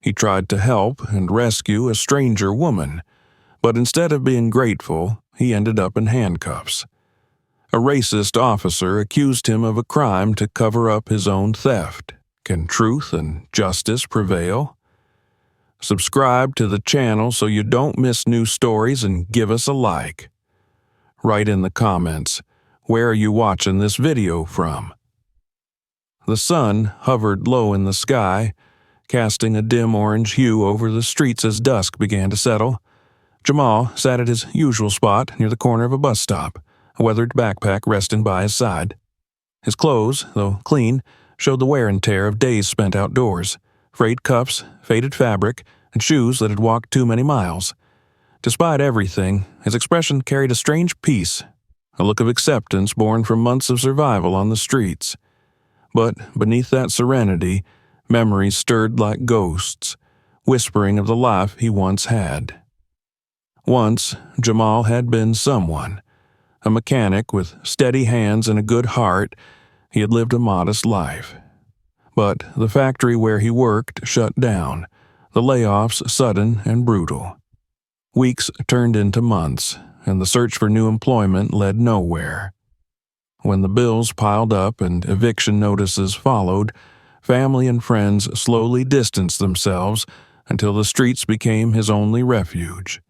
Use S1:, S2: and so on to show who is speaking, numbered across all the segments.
S1: He tried to help and rescue a stranger woman, but instead of being grateful, he ended up in handcuffs. A racist officer accused him of a crime to cover up his own theft. Can truth and justice prevail? Subscribe to the channel so you don't miss new stories and give us a like. Write in the comments, where are you watching this video from? The sun hovered low in the sky, casting a dim orange hue over the streets as dusk began to settle. Jamal sat at his usual spot near the corner of a bus stop, a weathered backpack resting by his side. His clothes, though clean, showed the wear and tear of days spent outdoors, frayed cuffs, faded fabric, and shoes that had walked too many miles. Despite everything, his expression carried a strange peace, a look of acceptance born from months of survival on the streets. But beneath that serenity, memories stirred like ghosts, whispering of the life he once had. Once, Jamal had been someone. A mechanic with steady hands and a good heart, he had lived a modest life. But the factory where he worked shut down, the layoffs sudden and brutal. Weeks turned into months, and the search for new employment led nowhere. When the bills piled up and eviction notices followed, family and friends slowly distanced themselves until the streets became his only refuge.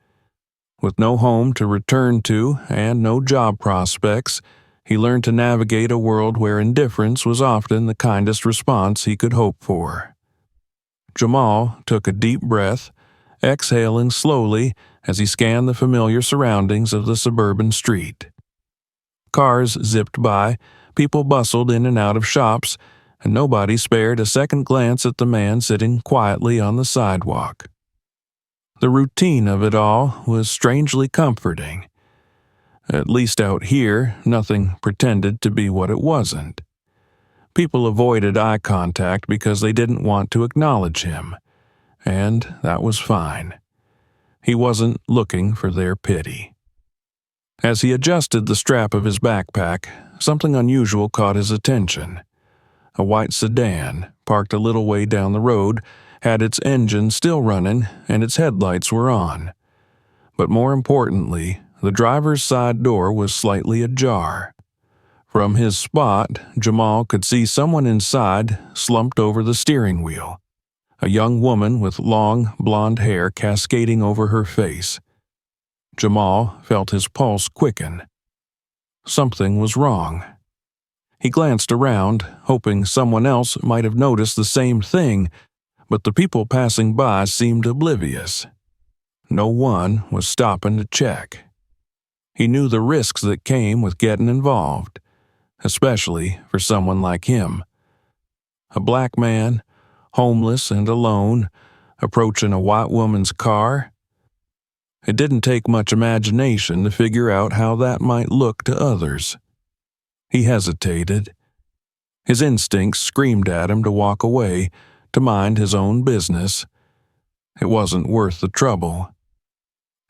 S1: With no home to return to and no job prospects, he learned to navigate a world where indifference was often the kindest response he could hope for. Jamal took a deep breath, exhaling slowly as he scanned the familiar surroundings of the suburban street. Cars zipped by, people bustled in and out of shops, and nobody spared a second glance at the man sitting quietly on the sidewalk. The routine of it all was strangely comforting. At least out here, nothing pretended to be what it wasn't. People avoided eye contact because they didn't want to acknowledge him, and that was fine. He wasn't looking for their pity. As he adjusted the strap of his backpack, something unusual caught his attention. A white sedan, parked a little way down the road, had its engine still running and its headlights were on. But more importantly, the driver's side door was slightly ajar. From his spot, Jamal could see someone inside slumped over the steering wheel, a young woman with long, blonde hair cascading over her face. Jamal felt his pulse quicken. Something was wrong. He glanced around, hoping someone else might have noticed the same thing, but the people passing by seemed oblivious. No one was stopping to check. He knew the risks that came with getting involved, especially for someone like him. A black man, homeless and alone, approaching a white woman's car. It didn't take much imagination to figure out how that might look to others. He hesitated. His instincts screamed at him to walk away, to mind his own business. It wasn't worth the trouble.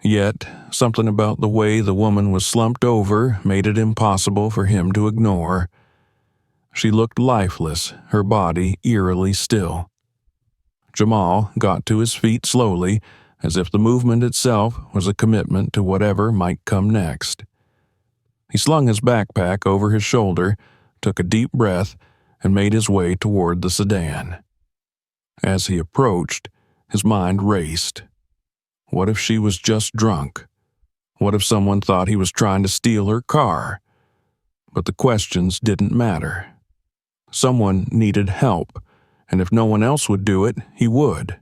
S1: Yet, something about the way the woman was slumped over made it impossible for him to ignore. She looked lifeless, her body eerily still. Jamal got to his feet slowly, as if the movement itself was a commitment to whatever might come next. He slung his backpack over his shoulder, took a deep breath, and made his way toward the sedan. As he approached, his mind raced. What if she was just drunk? What if someone thought he was trying to steal her car? But the questions didn't matter. Someone needed help, and if no one else would do it, he would.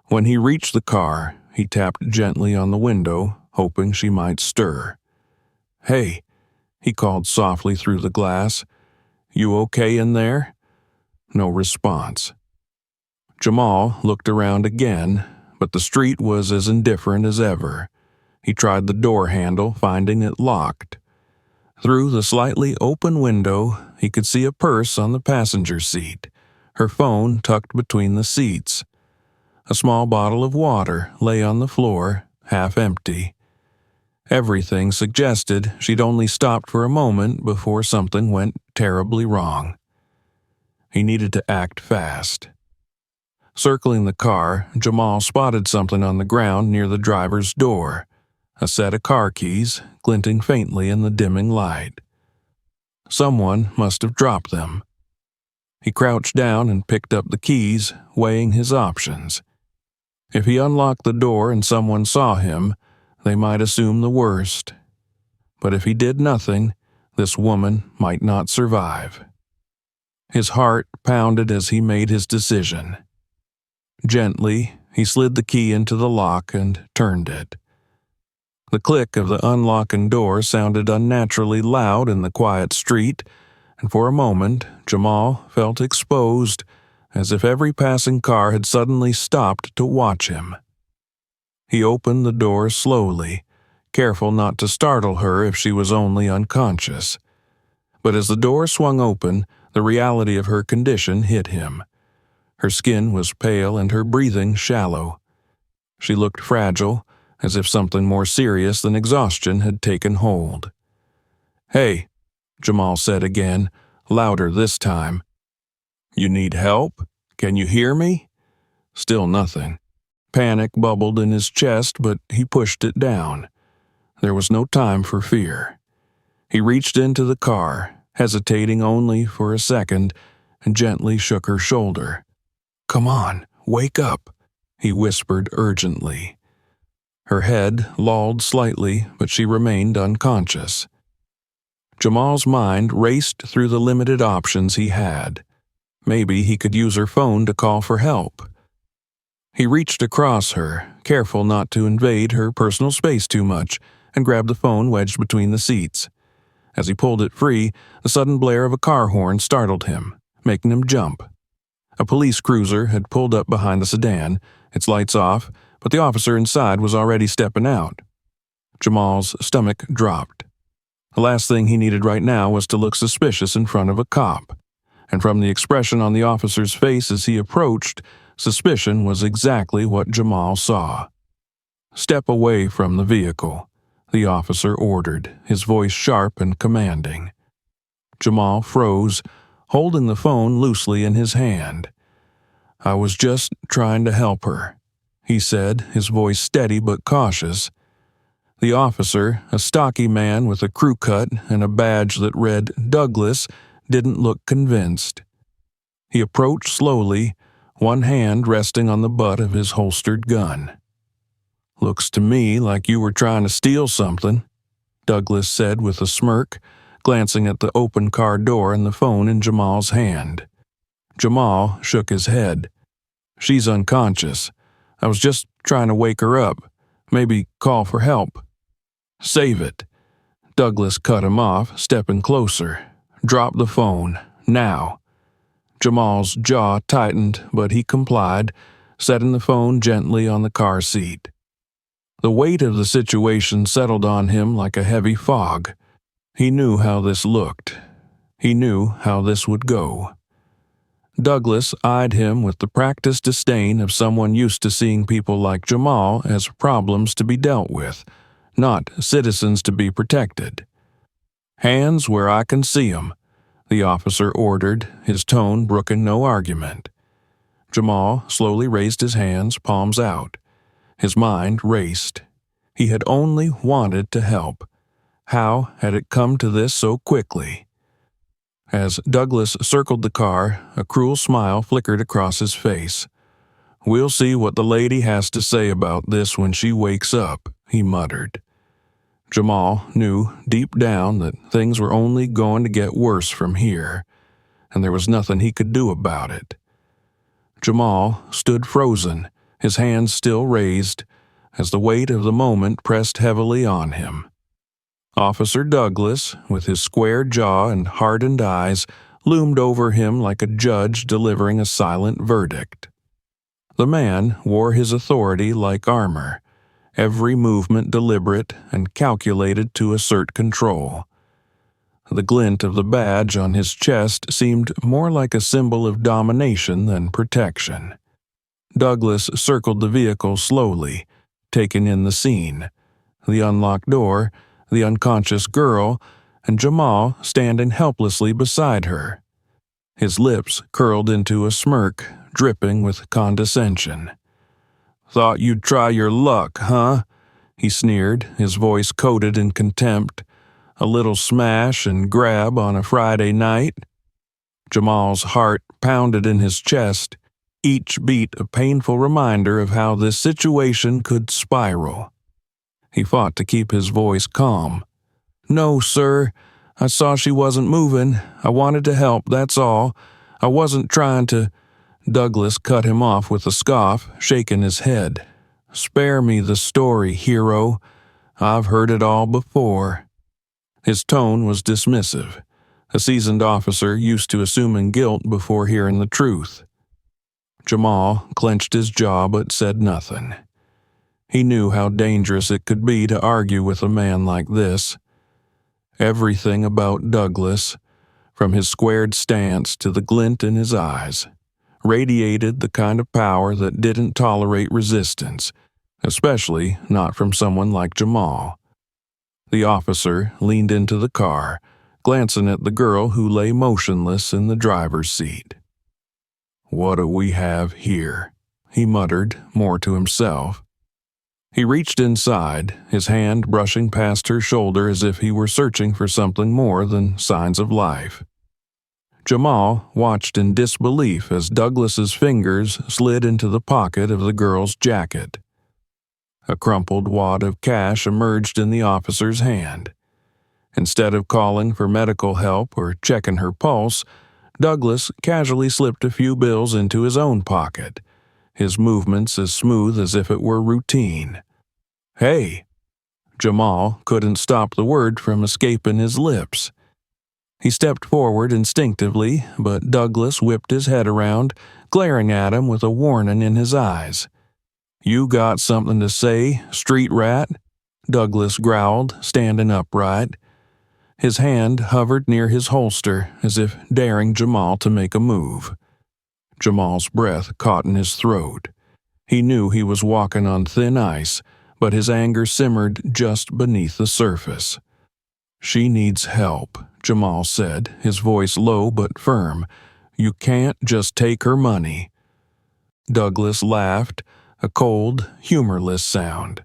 S1: When he reached the car, he tapped gently on the window, hoping she might stir. "Hey," he called softly through the glass. "You okay in there?" No response. Jamal looked around again, but the street was as indifferent as ever. He tried the door handle, finding it locked. Through the slightly open window, he could see a purse on the passenger seat, her phone tucked between the seats. A small bottle of water lay on the floor, half empty. Everything suggested she'd only stopped for a moment before something went terribly wrong. He needed to act fast. Circling the car, Jamal spotted something on the ground near the driver's door, a set of car keys glinting faintly in the dimming light. Someone must have dropped them. He crouched down and picked up the keys, weighing his options. If he unlocked the door and someone saw him, they might assume the worst. But if he did nothing, this woman might not survive. His heart pounded as he made his decision. Gently, he slid the key into the lock and turned it. The click of the unlocking door sounded unnaturally loud in the quiet street, and for a moment, Jamal felt exposed, as if every passing car had suddenly stopped to watch him. He opened the door slowly, careful not to startle her if she was only unconscious. But as the door swung open, the reality of her condition hit him. Her skin was pale and her breathing shallow. She looked fragile, as if something more serious than exhaustion had taken hold. "Hey," Jamal said again, louder this time. "You need help? Can you hear me?" Still nothing. Panic bubbled in his chest, but he pushed it down. There was no time for fear. He reached into the car, hesitating only for a second, and gently shook her shoulder. "Come on, wake up," he whispered urgently. Her head lolled slightly, but she remained unconscious. Jamal's mind raced through the limited options he had. Maybe he could use her phone to call for help. He reached across her, careful not to invade her personal space too much, and grabbed the phone wedged between the seats. As he pulled it free, the sudden blare of a car horn startled him, making him jump. A police cruiser had pulled up behind the sedan, its lights off, but the officer inside was already stepping out. Jamal's stomach dropped. The last thing he needed right now was to look suspicious in front of a cop, and from the expression on the officer's face as he approached, suspicion was exactly what Jamal saw. "Step away from the vehicle," the officer ordered, his voice sharp and commanding. Jamal froze, holding the phone loosely in his hand. "I was just trying to help her," he said, his voice steady but cautious. The officer, a stocky man with a crew cut and a badge that read Douglas, didn't look convinced. He approached slowly, one hand resting on the butt of his holstered gun. "Looks to me like you were trying to steal something," Douglas said with a smirk, glancing at the open car door and the phone in Jamal's hand. Jamal shook his head. "She's unconscious. I was just trying to wake her up. Maybe call for help." "Save it." Douglas cut him off, stepping closer. "Drop the phone, now." Jamal's jaw tightened, but he complied, setting the phone gently on the car seat. The weight of the situation settled on him like a heavy fog. He knew how this looked. He knew how this would go. Douglas eyed him with the practiced disdain of someone used to seeing people like Jamal as problems to be dealt with, not citizens to be protected. "Hands where I can see 'em," the officer ordered, his tone brooking no argument. Jamal slowly raised his hands, palms out. His mind raced. He had only wanted to help. How had it come to this so quickly? As Douglas circled the car, a cruel smile flickered across his face. "We'll see what the lady has to say about this when she wakes up," he muttered. Jamal knew deep down that things were only going to get worse from here, and there was nothing he could do about it. Jamal stood frozen, his hands still raised, as the weight of the moment pressed heavily on him. Officer Douglas, with his square jaw and hardened eyes, loomed over him like a judge delivering a silent verdict. The man wore his authority like armor, every movement deliberate and calculated to assert control. The glint of the badge on his chest seemed more like a symbol of domination than protection. Douglas circled the vehicle slowly, taking in the scene, the unlocked door, the unconscious girl, and Jamal standing helplessly beside her. His lips curled into a smirk, dripping with condescension. "Thought you'd try your luck, huh?" he sneered, his voice coated in contempt. "A little smash and grab on a Friday night?" Jamal's heart pounded in his chest, each beat a painful reminder of how this situation could spiral. He fought to keep his voice calm. "No, sir. I saw she wasn't moving. I wanted to help, that's all. I wasn't trying to—" Douglas cut him off with a scoff, shaking his head. "Spare me the story, hero. I've heard it all before." His tone was dismissive, a seasoned officer used to assuming guilt before hearing the truth. Jamal clenched his jaw but said nothing. He knew how dangerous it could be to argue with a man like this. Everything about Douglas, from his squared stance to the glint in his eyes, radiated the kind of power that didn't tolerate resistance, especially not from someone like Jamal. The officer leaned into the car, glancing at the girl who lay motionless in the driver's seat. "What do we have here?" he muttered, more to himself. He reached inside, his hand brushing past her shoulder as if he were searching for something more than signs of life. Jamal watched in disbelief as Douglas's fingers slid into the pocket of the girl's jacket. A crumpled wad of cash emerged in the officer's hand. Instead of calling for medical help or checking her pulse, Douglas casually slipped a few bills into his own pocket, his movements as smooth as if it were routine. "Hey!" Jamal couldn't stop the word from escaping his lips. He stepped forward instinctively, but Douglas whipped his head around, glaring at him with a warning in his eyes. "You got something to say, street rat?" Douglas growled, standing upright. His hand hovered near his holster, as if daring Jamal to make a move. Jamal's breath caught in his throat. He knew he was walking on thin ice, but his anger simmered just beneath the surface. "She needs help," Jamal said, his voice low but firm. "You can't just take her money." Douglas laughed, a cold, humorless sound.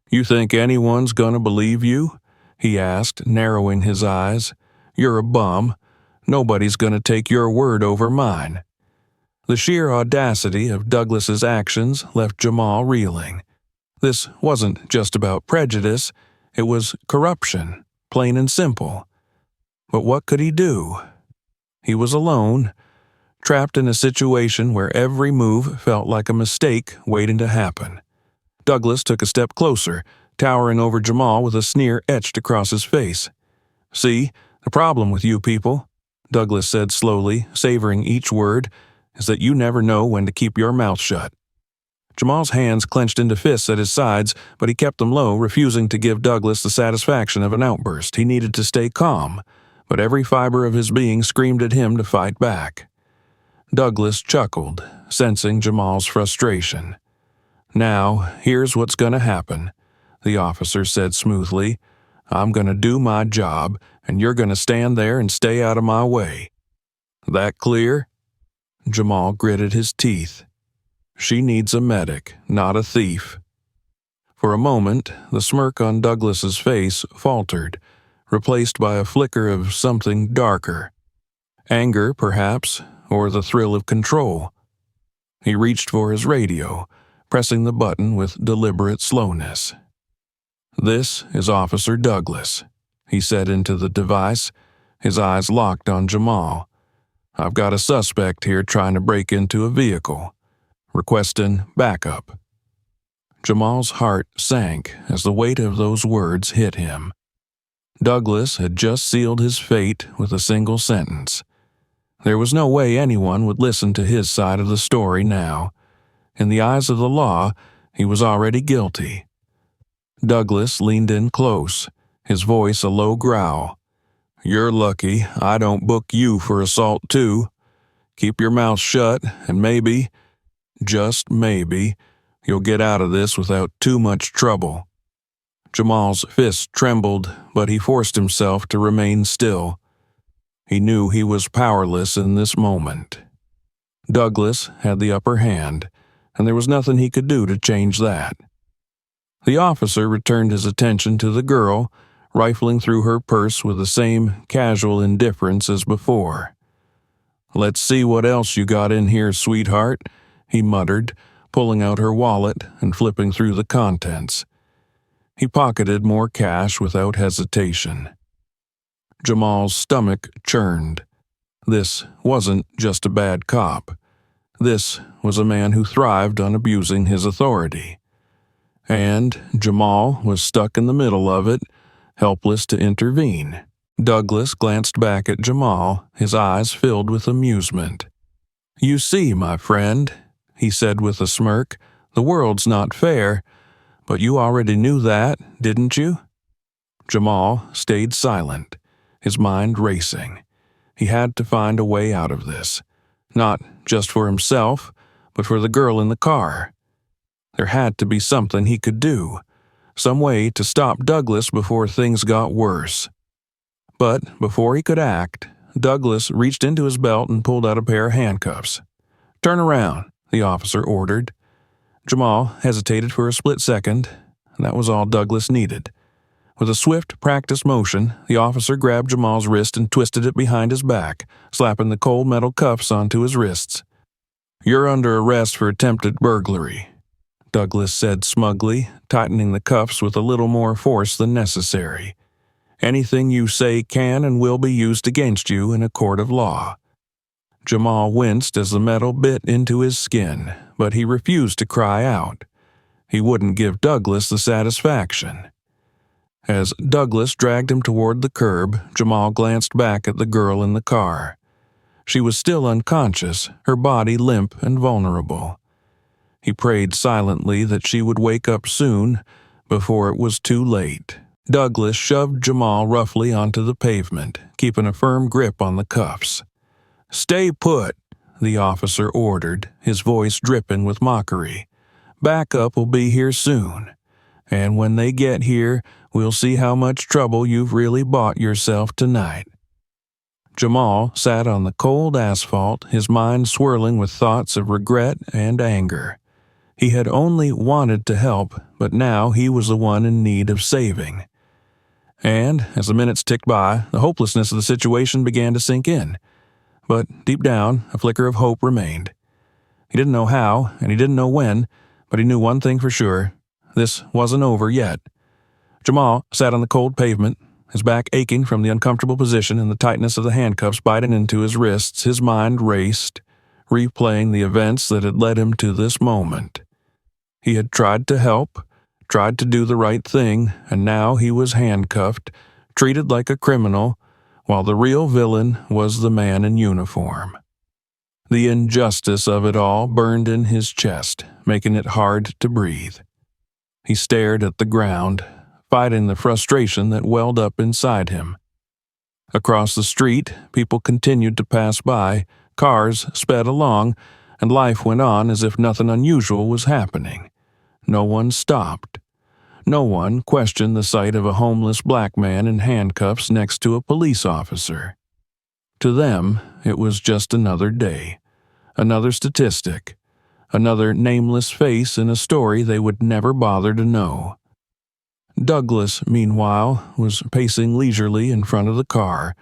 S1: "You think anyone's gonna believe you?" he asked, narrowing his eyes. "You're a bum. Nobody's gonna take your word over mine." The sheer audacity of Douglas's actions left Jamal reeling. This wasn't just about prejudice, it was corruption, plain and simple. But what could he do? He was alone, trapped in a situation where every move felt like a mistake waiting to happen. Douglas took a step closer, towering over Jamal with a sneer etched across his face. "See, the problem with you people," Douglas said slowly, savoring each word, "is that you never know when to keep your mouth shut." Jamal's hands clenched into fists at his sides, but he kept them low, refusing to give Douglas the satisfaction of an outburst. He needed to stay calm, but every fiber of his being screamed at him to fight back. Douglas chuckled, sensing Jamal's frustration. "Now, here's what's going to happen," the officer said smoothly. "I'm going to do my job, and you're going to stand there and stay out of my way. That clear?" Jamal gritted his teeth. She needs a medic, not a thief. For a moment, the smirk on Douglas's face faltered, replaced by a flicker of something darker. Anger, perhaps, or the thrill of control. He reached for his radio, pressing the button with deliberate slowness. "This is Officer Douglas," he said into the device, his eyes locked on Jamal. "I've got a suspect here trying to break into a vehicle. Requesting backup." Jamal's heart sank as the weight of those words hit him. Douglas had just sealed his fate with a single sentence. There was no way anyone would listen to his side of the story now. In the eyes of the law, he was already guilty. Douglas leaned in close, his voice a low growl. "You're lucky I don't book you for assault too. Keep your mouth shut, and maybe, just maybe, you'll get out of this without too much trouble." Jamal's fist trembled, but he forced himself to remain still. He knew he was powerless in this moment. Douglas had the upper hand, and there was nothing he could do to change that. The officer returned his attention to the girl, rifling through her purse with the same casual indifference as before. "Let's see what else you got in here, sweetheart," he muttered, pulling out her wallet and flipping through the contents. He pocketed more cash without hesitation. Jamal's stomach churned. This wasn't just a bad cop. This was a man who thrived on abusing his authority. And Jamal was stuck in the middle of it, helpless to intervene. Douglas glanced back at Jamal, his eyes filled with amusement. "You see, my friend," he said with a smirk, "the world's not fair, but you already knew that, didn't you?" Jamal stayed silent, his mind racing. He had to find a way out of this, not just for himself, but for the girl in the car. There had to be something he could do, some way to stop Douglas before things got worse. But before he could act, Douglas reached into his belt and pulled out a pair of handcuffs. "Turn around," the officer ordered. Jamal hesitated for a split second, and that was all Douglas needed. With a swift, practiced motion, the officer grabbed Jamal's wrist and twisted it behind his back, slapping the cold metal cuffs onto his wrists. "You're under arrest for attempted burglary," Douglas said smugly, tightening the cuffs with a little more force than necessary. "Anything you say can and will be used against you in a court of law." Jamal winced as the metal bit into his skin, but he refused to cry out. He wouldn't give Douglas the satisfaction. As Douglas dragged him toward the curb, Jamal glanced back at the girl in the car. She was still unconscious, her body limp and vulnerable. He prayed silently that she would wake up soon, before it was too late. Douglas shoved Jamal roughly onto the pavement, keeping a firm grip on the cuffs. "Stay put," the officer ordered, his voice dripping with mockery. "Backup will be here soon, and when they get here, we'll see how much trouble you've really bought yourself tonight." Jamal sat on the cold asphalt, his mind swirling with thoughts of regret and anger. He had only wanted to help, but now he was the one in need of saving. And as the minutes ticked by, the hopelessness of the situation began to sink in. But deep down, a flicker of hope remained. He didn't know how, and he didn't know when, but he knew one thing for sure. This wasn't over yet. Jamal sat on the cold pavement, his back aching from the uncomfortable position and the tightness of the handcuffs biting into his wrists. His mind raced, replaying the events that had led him to this moment. He had tried to help, tried to do the right thing, and now he was handcuffed, treated like a criminal, while the real villain was the man in uniform. The injustice of it all burned in his chest, making it hard to breathe. He stared at the ground, fighting the frustration that welled up inside him. Across the street, people continued to pass by, cars sped along, and life went on as if nothing unusual was happening. No one stopped. No one questioned the sight of a homeless black man in handcuffs next to a police officer. To them, it was just another day, another statistic, another nameless face in a story they would never bother to know. Douglas, meanwhile, was pacing leisurely in front of the car,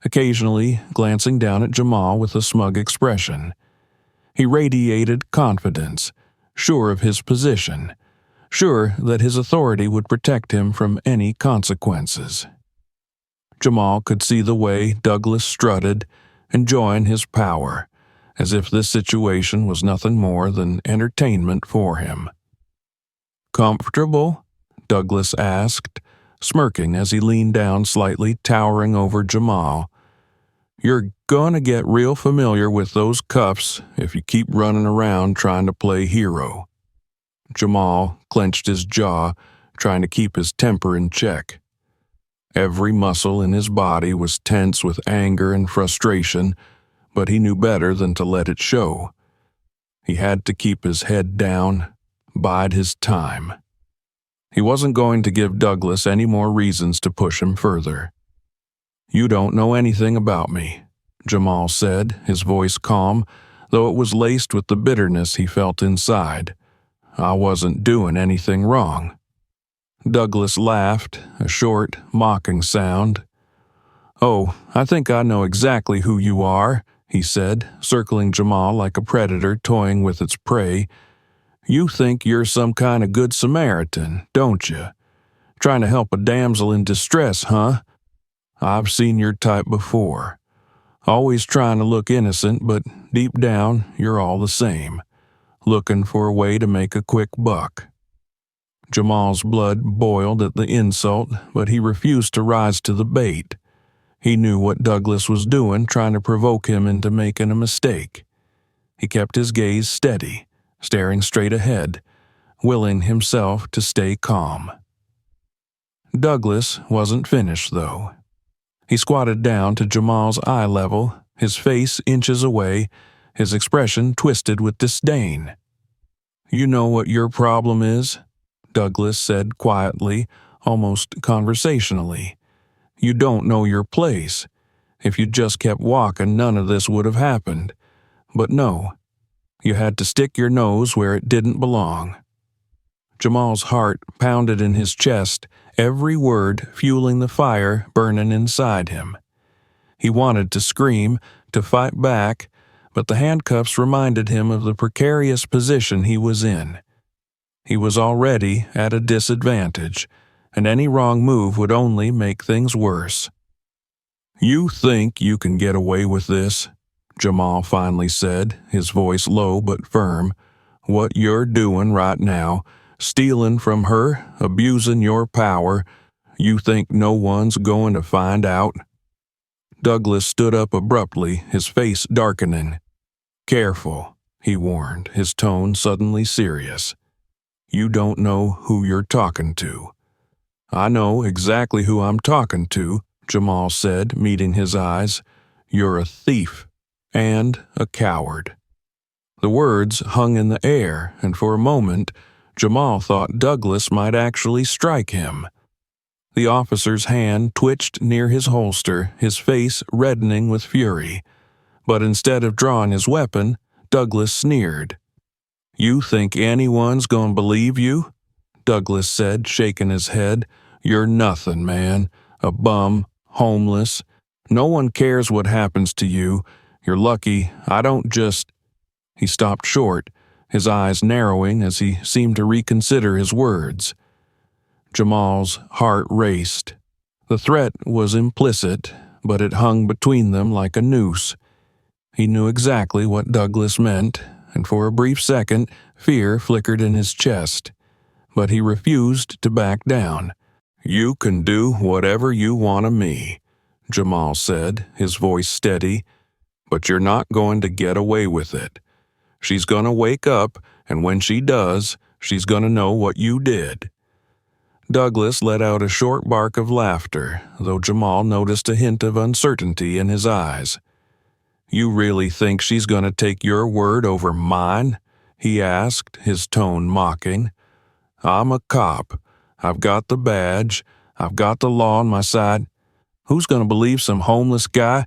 S1: occasionally glancing down at Jamal with a smug expression. He radiated confidence, sure of his position, sure that his authority would protect him from any consequences. Jamal could see the way Douglas strutted, enjoying his power, as if this situation was nothing more than entertainment for him. "Comfortable?" Douglas asked, smirking as he leaned down slightly, towering over Jamal. "You're gonna get real familiar with those cuffs if you keep running around trying to play hero." Jamal clenched his jaw, trying to keep his temper in check. Every muscle in his body was tense with anger and frustration, but he knew better than to let it show. He had to keep his head down, bide his time. He wasn't going to give Douglas any more reasons to push him further. "You don't know anything about me," Jamal said, his voice calm, though it was laced with the bitterness he felt inside. "I wasn't doing anything wrong." Douglas laughed, a short, mocking sound. "Oh, I think I know exactly who you are," he said, circling Jamal like a predator toying with its prey. "You think you're some kind of good Samaritan, don't you? Trying to help a damsel in distress, huh? I've seen your type before. Always trying to look innocent, but deep down, you're all the same, looking for a way to make a quick buck." Jamal's blood boiled at the insult, but he refused to rise to the bait. He knew what Douglas was doing, trying to provoke him into making a mistake. He kept his gaze steady, staring straight ahead, willing himself to stay calm. Douglas wasn't finished, though. He squatted down to Jamal's eye level, his face inches away, his expression twisted with disdain. "You know what your problem is?" Douglas said quietly, almost conversationally. "You don't know your place. If you just kept walking, none of this would have happened. But no, you had to stick your nose where it didn't belong." Jamal's heart pounded in his chest, every word fueling the fire burning inside him. He wanted to scream, to fight back, but the handcuffs reminded him of the precarious position he was in. He was already at a disadvantage, and any wrong move would only make things worse. "You think you can get away with this?" Jamal finally said, his voice low but firm. "What you're doing right now, stealing from her, abusing your power, you think no one's going to find out?" Douglas stood up abruptly, his face darkening. "Careful," he warned, his tone suddenly serious. "You don't know who you're talking to." "I know exactly who I'm talking to," Jamal said, meeting his eyes. "You're a thief and a coward." The words hung in the air, and for a moment, Jamal thought Douglas might actually strike him. The officer's hand twitched near his holster, his face reddening with fury. But instead of drawing his weapon, Douglas sneered. "You think anyone's gonna believe you?" Douglas said, shaking his head. "You're nothing, man. A bum, homeless. No one cares what happens to you. You're lucky I don't just—" He stopped short, his eyes narrowing as he seemed to reconsider his words. Jamal's heart raced. The threat was implicit, but it hung between them like a noose. He knew exactly what Douglas meant, and for a brief second, fear flickered in his chest. But he refused to back down. "You can do whatever you want of me," Jamal said, his voice steady. "But you're not going to get away with it. She's going to wake up, and when she does, she's going to know what you did." Douglas let out a short bark of laughter, though Jamal noticed a hint of uncertainty in his eyes. "You really think she's going to take your word over mine?" he asked, his tone mocking. "I'm a cop. I've got the badge. I've got the law on my side. Who's going to believe some homeless guy?"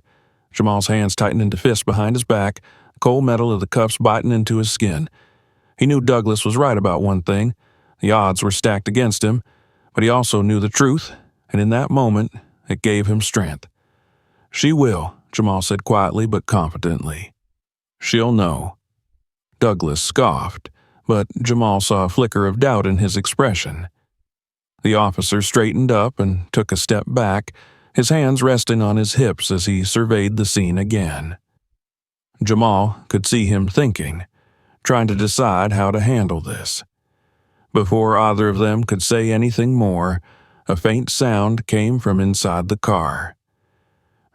S1: Jamal's hands tightened into fists behind his back, the cold metal of the cuffs biting into his skin. He knew Douglas was right about one thing. The odds were stacked against him, but he also knew the truth, and in that moment, it gave him strength. "She will," Jamal said quietly but confidently. "She'll know." Douglas scoffed, but Jamal saw a flicker of doubt in his expression. The officer straightened up and took a step back, his hands resting on his hips as he surveyed the scene again. Jamal could see him thinking, trying to decide how to handle this. Before either of them could say anything more, a faint sound came from inside the car.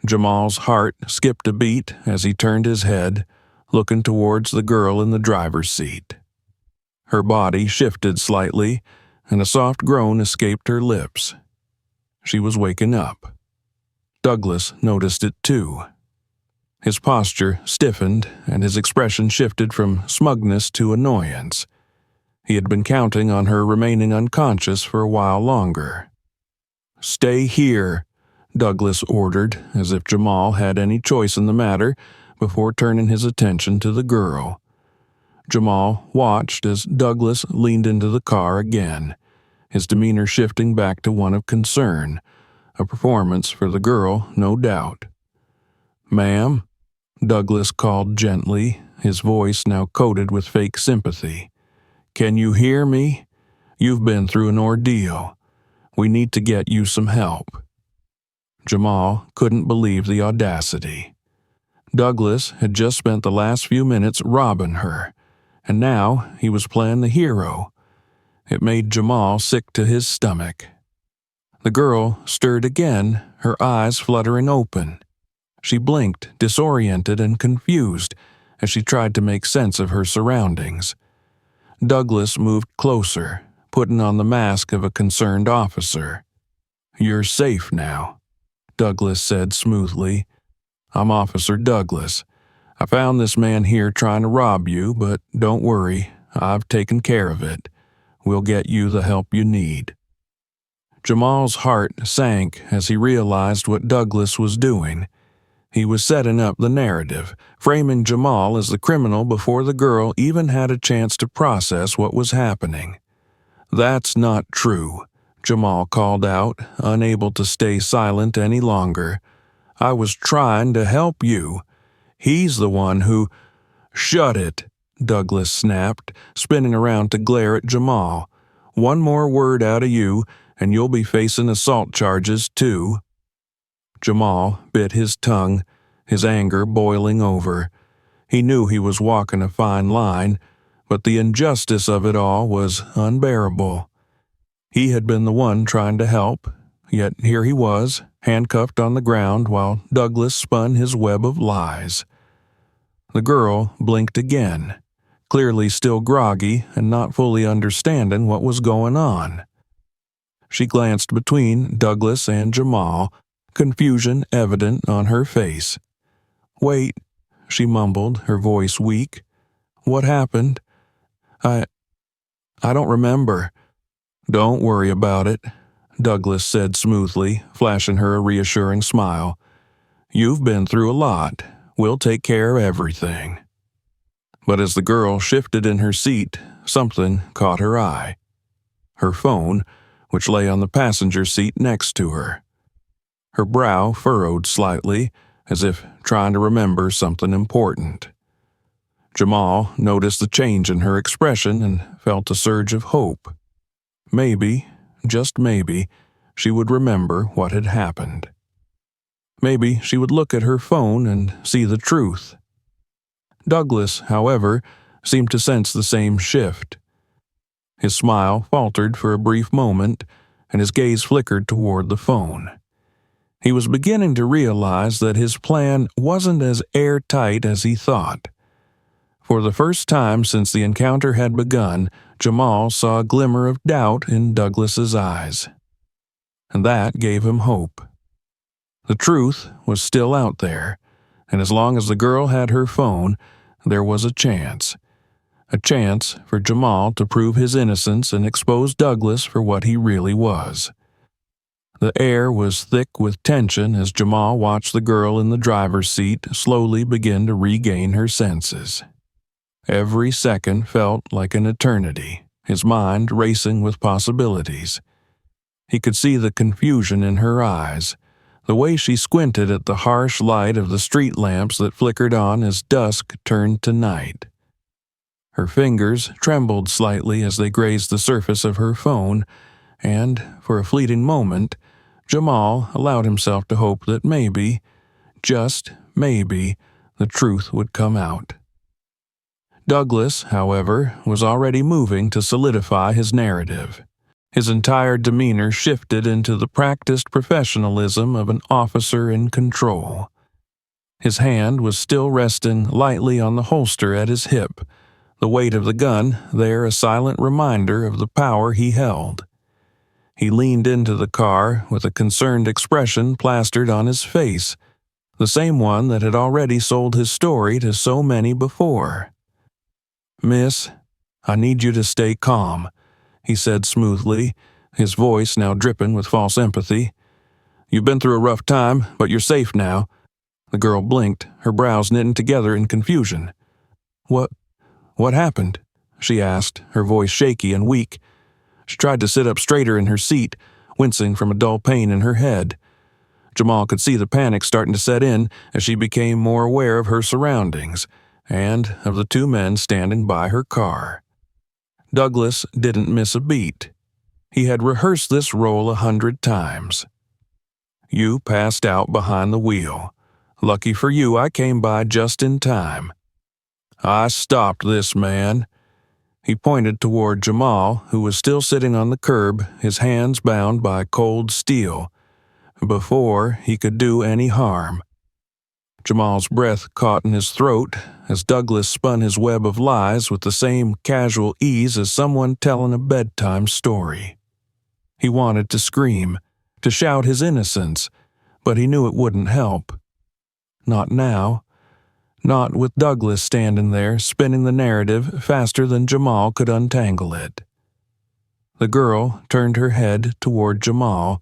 S1: Jamal's heart skipped a beat as he turned his head, looking towards the girl in the driver's seat. Her body shifted slightly, and a soft groan escaped her lips. She was waking up. Douglas noticed it too. His posture stiffened, and his expression shifted from smugness to annoyance. He had been counting on her remaining unconscious for a while longer. "Stay here," Douglas ordered, as if Jamal had any choice in the matter, before turning his attention to the girl. Jamal watched as Douglas leaned into the car again, his demeanor shifting back to one of concern, a performance for the girl, no doubt. "Ma'am?" Douglas called gently, his voice now coated with fake sympathy. "Can you hear me? You've been through an ordeal. We need to get you some help." Jamal couldn't believe the audacity. Douglas had just spent the last few minutes robbing her, and now he was playing the hero. It made Jamal sick to his stomach. The girl stirred again, her eyes fluttering open. She blinked, disoriented and confused, as she tried to make sense of her surroundings. Douglas moved closer, putting on the mask of a concerned officer. "You're safe now," Douglas said smoothly. "I'm Officer Douglas. I found this man here trying to rob you, but don't worry, I've taken care of it. We'll get you the help you need." Jamal's heart sank as he realized what Douglas was doing. He was setting up the narrative, framing Jamal as the criminal before the girl even had a chance to process what was happening. "That's not true," Jamal called out, unable to stay silent any longer. "I was trying to help you. He's the one who—" "Shut it," Douglas snapped, spinning around to glare at Jamal. "One more word out of you, and you'll be facing assault charges, too." Jamal bit his tongue, his anger boiling over. He knew he was walking a fine line, but the injustice of it all was unbearable. He had been the one trying to help, yet here he was, handcuffed on the ground while Douglas spun his web of lies. The girl blinked again, clearly still groggy and not fully understanding what was going on. She glanced between Douglas and Jamal, confusion evident on her face. "Wait," she mumbled, her voice weak. "What happened? I don't remember." "Don't worry about it," Douglas said smoothly, flashing her a reassuring smile. "You've been through a lot. We'll take care of everything." But as the girl shifted in her seat, something caught her eye. Her phone, which lay on the passenger seat next to her. Her brow furrowed slightly, as if trying to remember something important. Jamal noticed the change in her expression and felt a surge of hope. Maybe, just maybe, she would remember what had happened. Maybe she would look at her phone and see the truth. Douglas, however, seemed to sense the same shift. His smile faltered for a brief moment, and his gaze flickered toward the phone. He was beginning to realize that his plan wasn't as airtight as he thought. For the first time since the encounter had begun, Jamal saw a glimmer of doubt in Douglas's eyes. And that gave him hope. The truth was still out there, and as long as the girl had her phone, there was a chance. A chance for Jamal to prove his innocence and expose Douglas for what he really was. The air was thick with tension as Jamal watched the girl in the driver's seat slowly begin to regain her senses. Every second felt like an eternity, his mind racing with possibilities. He could see the confusion in her eyes, the way she squinted at the harsh light of the street lamps that flickered on as dusk turned to night. Her fingers trembled slightly as they grazed the surface of her phone, and, for a fleeting moment, Jamal allowed himself to hope that maybe, just maybe, the truth would come out. Douglas, however, was already moving to solidify his narrative. His entire demeanor shifted into the practiced professionalism of an officer in control. His hand was still resting lightly on the holster at his hip, the weight of the gun there a silent reminder of the power he held. He leaned into the car with a concerned expression plastered on his face, the same one that had already sold his story to so many before. "Miss, I need you to stay calm," he said smoothly, his voice now dripping with false empathy. "You've been through a rough time, but you're safe now. The girl blinked, her brows knitting together in confusion. What happened?" she asked, her voice shaky and weak. She tried to sit up straighter in her seat, wincing from a dull pain in her head. Jamal could see the panic starting to set in as she became more aware of her surroundings and of the two men standing by her car. Douglas didn't miss a beat. He had rehearsed this role 100 times. "You passed out behind the wheel. Lucky for you, I came by just in time. I stopped this man." He pointed toward Jamal, who was still sitting on the curb, his hands bound by cold steel, before he could do any harm. Jamal's breath caught in his throat as Douglas spun his web of lies with the same casual ease as someone telling a bedtime story. He wanted to scream, to shout his innocence, but he knew it wouldn't help. Not now. Not with Douglas standing there, spinning the narrative faster than Jamal could untangle it. The girl turned her head toward Jamal,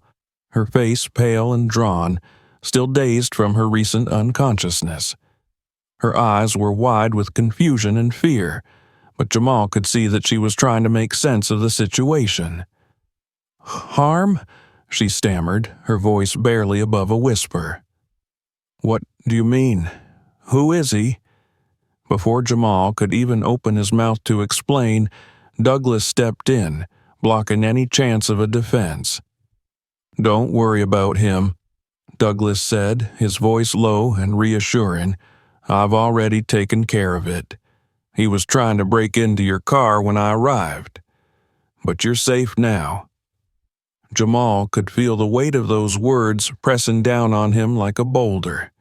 S1: her face pale and drawn, still dazed from her recent unconsciousness. Her eyes were wide with confusion and fear, but Jamal could see that she was trying to make sense of the situation. "Harm?" she stammered, her voice barely above a whisper. "What do you mean? Who is he?" Before Jamal could even open his mouth to explain, Douglas stepped in, blocking any chance of a defense. "Don't worry about him," Douglas said, his voice low and reassuring. "I've already taken care of it. He was trying to break into your car when I arrived. But you're safe now." Jamal could feel the weight of those words pressing down on him like a boulder.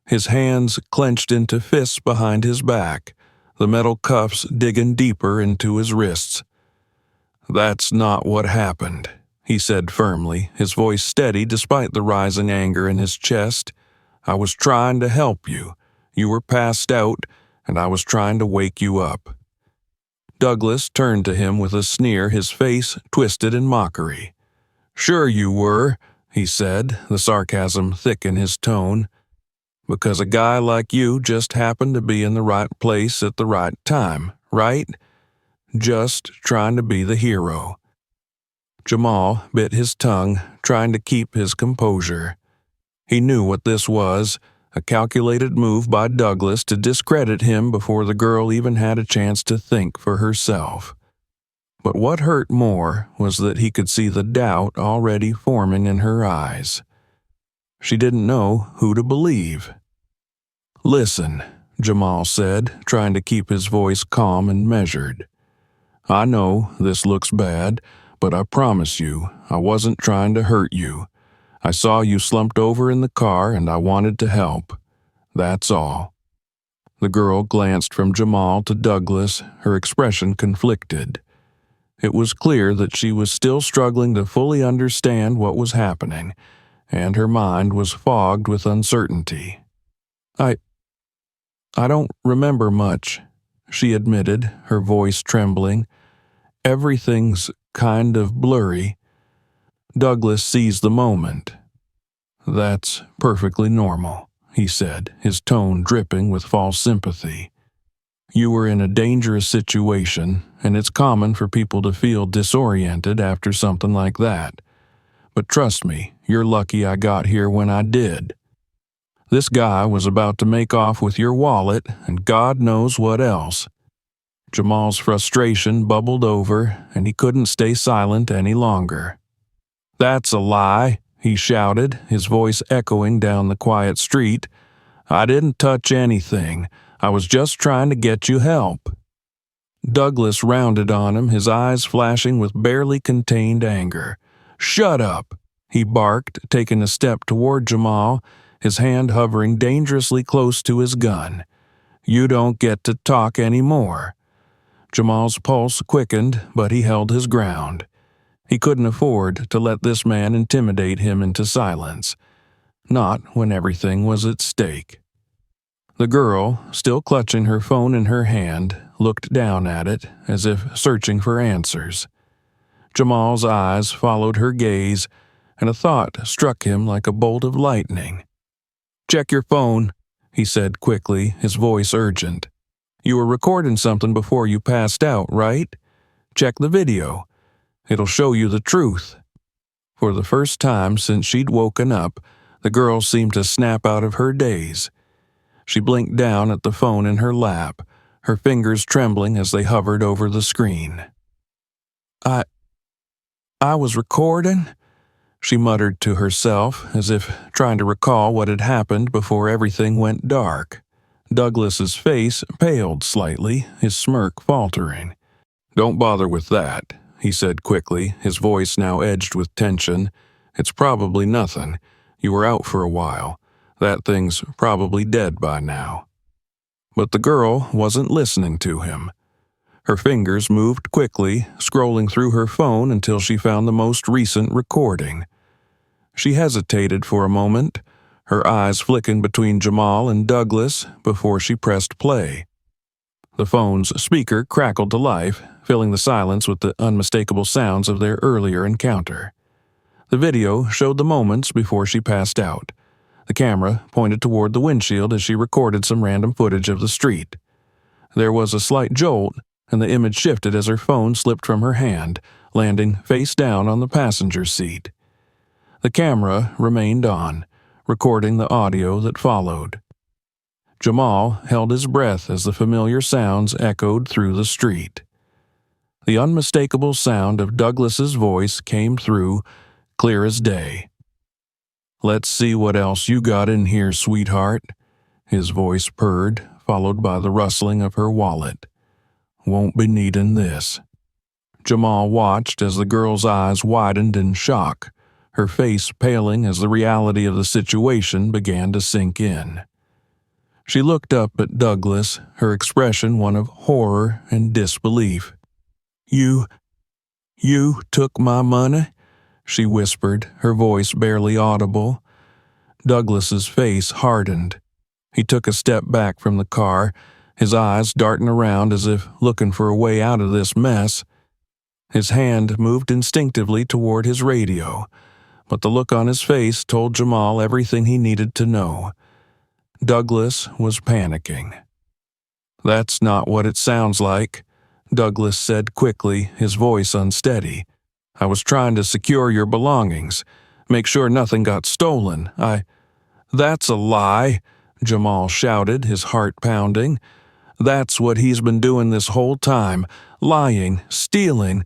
S1: His hands clenched into fists behind his back, the metal cuffs digging deeper into his wrists. "That's not what happened," he said firmly, his voice steady despite the rising anger in his chest. "I was trying to help you. You were passed out, and I was trying to wake you up." Douglas turned to him with a sneer, his face twisted in mockery. "Sure you were," he said, the sarcasm thick in his tone. "Because a guy like you just happened to be in the right place at the right time, right? Just trying to be the hero." Jamal bit his tongue, trying to keep his composure. He knew what this was, a calculated move by Douglas to discredit him before the girl even had a chance to think for herself. But what hurt more was that he could see the doubt already forming in her eyes. She didn't know who to believe. "Listen," Jamal said, trying to keep his voice calm and measured. "I know this looks bad, but I promise you, I wasn't trying to hurt you. I saw you slumped over in the car and I wanted to help. That's all." The girl glanced from Jamal to Douglas, her expression conflicted. It was clear that she was still struggling to fully understand what was happening, and her mind was fogged with uncertainty. I don't remember much," she admitted, her voice trembling. "Everything's kind of blurry." Douglas seized the moment. "That's perfectly normal," he said, his tone dripping with false sympathy. "You were in a dangerous situation, and it's common for people to feel disoriented after something like that. But trust me, you're lucky I got here when I did. This guy was about to make off with your wallet and God knows what else." Jamal's frustration bubbled over, and he couldn't stay silent any longer. "That's a lie," he shouted, his voice echoing down the quiet street. "I didn't touch anything. I was just trying to get you help." Douglas rounded on him, his eyes flashing with barely contained anger. "Shut up," he barked, taking a step toward Jamal, his hand hovering dangerously close to his gun. "You don't get to talk anymore." Jamal's pulse quickened, but he held his ground. He couldn't afford to let this man intimidate him into silence. Not when everything was at stake. The girl, still clutching her phone in her hand, looked down at it as if searching for answers. Jamal's eyes followed her gaze, and a thought struck him like a bolt of lightning. "Check your phone," he said quickly, his voice urgent. "You were recording something before you passed out, right? Check the video. It'll show you the truth." For the first time since she'd woken up, the girl seemed to snap out of her daze. She blinked down at the phone in her lap, her fingers trembling as they hovered over the screen. I was recording," she muttered to herself, as if trying to recall what had happened before everything went dark. Douglas's face paled slightly, his smirk faltering. "Don't bother with that," he said quickly, his voice now edged with tension. "It's probably nothing. You were out for a while. That thing's probably dead by now." But the girl wasn't listening to him. Her fingers moved quickly, scrolling through her phone until she found the most recent recording. She hesitated for a moment, her eyes flicking between Jamal and Douglas before she pressed play. The phone's speaker crackled to life, filling the silence with the unmistakable sounds of their earlier encounter. The video showed the moments before she passed out. The camera pointed toward the windshield as she recorded some random footage of the street. There was a slight jolt, and the image shifted as her phone slipped from her hand, landing face down on the passenger seat. The camera remained on, recording the audio that followed. Jamal held his breath as the familiar sounds echoed through the street. The unmistakable sound of Douglas's voice came through, clear as day. "Let's see what else you got in here, sweetheart," his voice purred, followed by the rustling of her wallet. "Won't be needing this." Jamal watched as the girl's eyes widened in shock, her face paling as the reality of the situation began to sink in. She looked up at Douglas, her expression one of horror and disbelief. You took my money?" she whispered, her voice barely audible. Douglas's face hardened. He took a step back from the car, his eyes darting around as if looking for a way out of this mess. His hand moved instinctively toward his radio, but the look on his face told Jamal everything he needed to know. Douglas was panicking. "That's not what it sounds like," Douglas said quickly, his voice unsteady. "I was trying to secure your belongings, make sure nothing got stolen. That's a lie," Jamal shouted, his heart pounding. "That's what he's been doing this whole time, lying, stealing.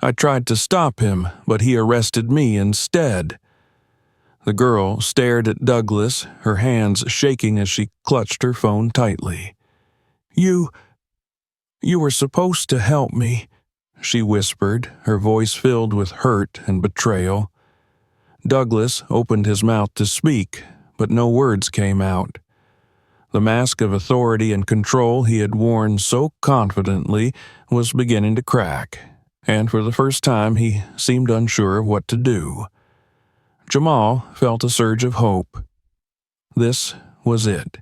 S1: I tried to stop him, but he arrested me instead." The girl stared at Douglas, her hands shaking as she clutched her phone tightly. You were supposed to help me," she whispered, her voice filled with hurt and betrayal. Douglas opened his mouth to speak, but no words came out. The mask of authority and control he had worn so confidently was beginning to crack, and for the first time he seemed unsure of what to do. Jamal felt a surge of hope. This was it.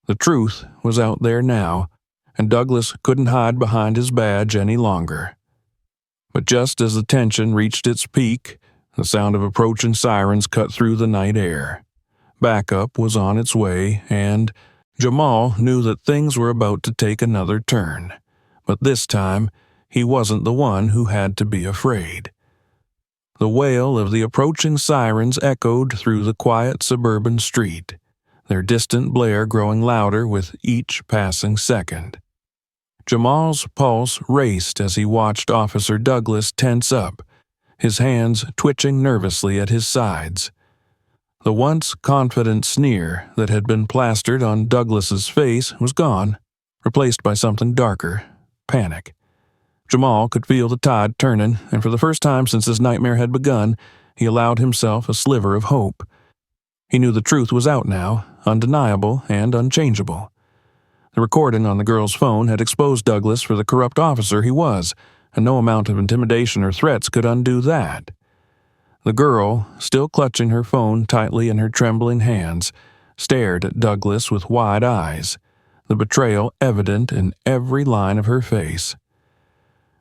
S1: The truth was out there now, and Douglas couldn't hide behind his badge any longer. But just as the tension reached its peak, the sound of approaching sirens cut through the night air. Backup was on its way, and Jamal knew that things were about to take another turn. But this time, he wasn't the one who had to be afraid. The wail of the approaching sirens echoed through the quiet suburban street, their distant blare growing louder with each passing second. Jamal's pulse raced as he watched Officer Douglas tense up, his hands twitching nervously at his sides. The once confident sneer that had been plastered on Douglas's face was gone, replaced by something darker, panic. Jamal could feel the tide turning, and for the first time since his nightmare had begun, he allowed himself a sliver of hope. He knew the truth was out now, undeniable and unchangeable. The recording on the girl's phone had exposed Douglas for the corrupt officer he was, and no amount of intimidation or threats could undo that. The girl, still clutching her phone tightly in her trembling hands, stared at Douglas with wide eyes, the betrayal evident in every line of her face.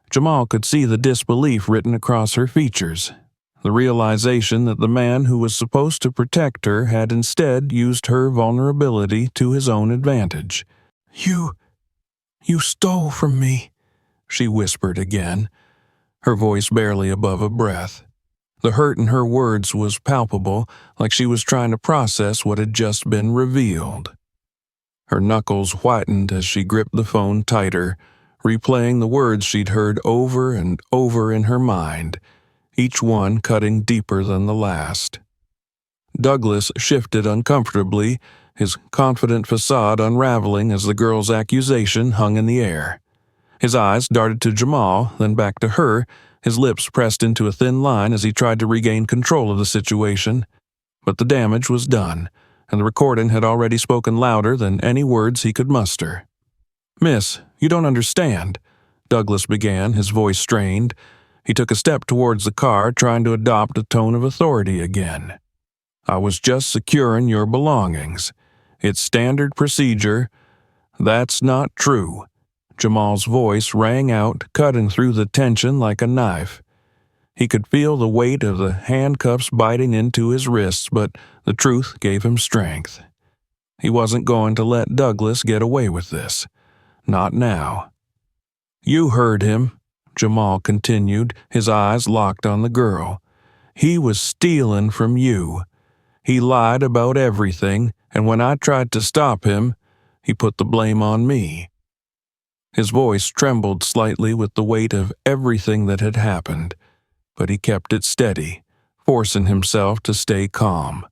S1: Jamal could see the disbelief written across her features. The realization that the man who was supposed to protect her had instead used her vulnerability to his own advantage. You stole from me," she whispered again, her voice barely above a breath. The hurt in her words was palpable, like she was trying to process what had just been revealed. Her knuckles whitened as she gripped the phone tighter, replaying the words she'd heard over and over in her mind, each one cutting deeper than the last. Douglas shifted uncomfortably, his confident facade unraveling as the girl's accusation hung in the air. His eyes darted to Jamal, then back to her, his lips pressed into a thin line as he tried to regain control of the situation. But the damage was done, and the recording had already spoken louder than any words he could muster. "Miss, you don't understand," Douglas began, his voice strained. He took a step towards the car, trying to adopt a tone of authority again. "I was just securing your belongings. It's standard procedure." "That's not true." Jamal's voice rang out, cutting through the tension like a knife. He could feel the weight of the handcuffs biting into his wrists, but the truth gave him strength. He wasn't going to let Douglas get away with this. Not now. "You heard him," Jamal continued, his eyes locked on the girl. "He was stealing from you. He lied about everything, and when I tried to stop him, he put the blame on me." His voice trembled slightly with the weight of everything that had happened, but he kept it steady, forcing himself to stay calm.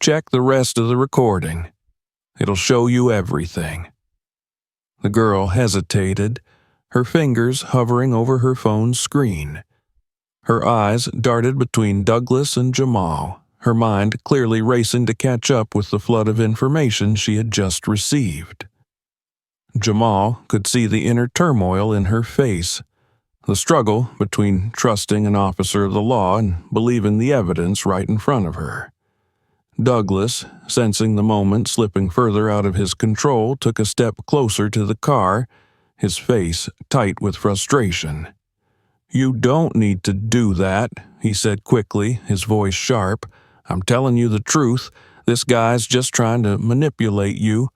S1: "Check the rest of the recording. It'll show you everything." The girl hesitated, her fingers hovering over her phone's screen. Her eyes darted between Douglas and Jamal, her mind clearly racing to catch up with the flood of information she had just received. Jamal could see the inner turmoil in her face, the struggle between trusting an officer of the law and believing the evidence right in front of her. Douglas, sensing the moment slipping further out of his control, took a step closer to the car, his face tight with frustration. "You don't need to do that," he said quickly, his voice sharp. "I'm telling you the truth. This guy's just trying to manipulate you."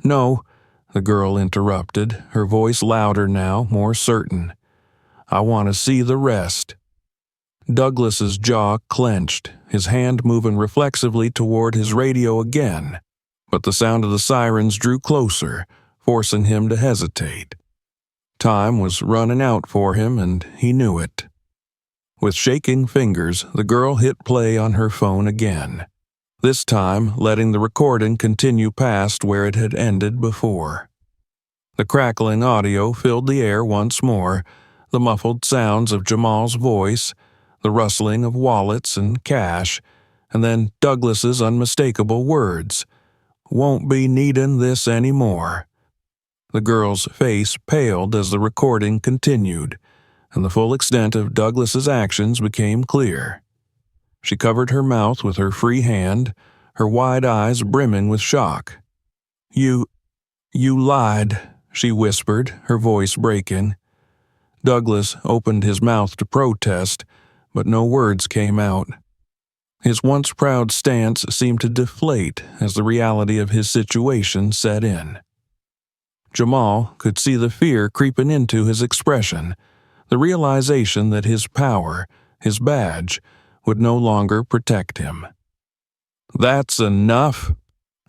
S1: "No," the girl interrupted, her voice louder now, more certain. "I want to see the rest." Douglas's jaw clenched, his hand moving reflexively toward his radio again, but the sound of the sirens drew closer, forcing him to hesitate. Time was running out for him, and he knew it. With shaking fingers, the girl hit play on her phone again, this time letting the recording continue past where it had ended before. The crackling audio filled the air once more, the muffled sounds of Jamal's voice, the rustling of wallets and cash, and then Douglas's unmistakable words, "Won't be needin' this anymore." The girl's face paled as the recording continued, and the full extent of Douglas's actions became clear. She covered her mouth with her free hand, her wide eyes brimming with shock. You lied," she whispered, her voice breaking. Douglas opened his mouth to protest, but no words came out. His once proud stance seemed to deflate as the reality of his situation set in. Jamal could see the fear creeping into his expression, the realization that his power, his badge, would no longer protect him. "That's enough,"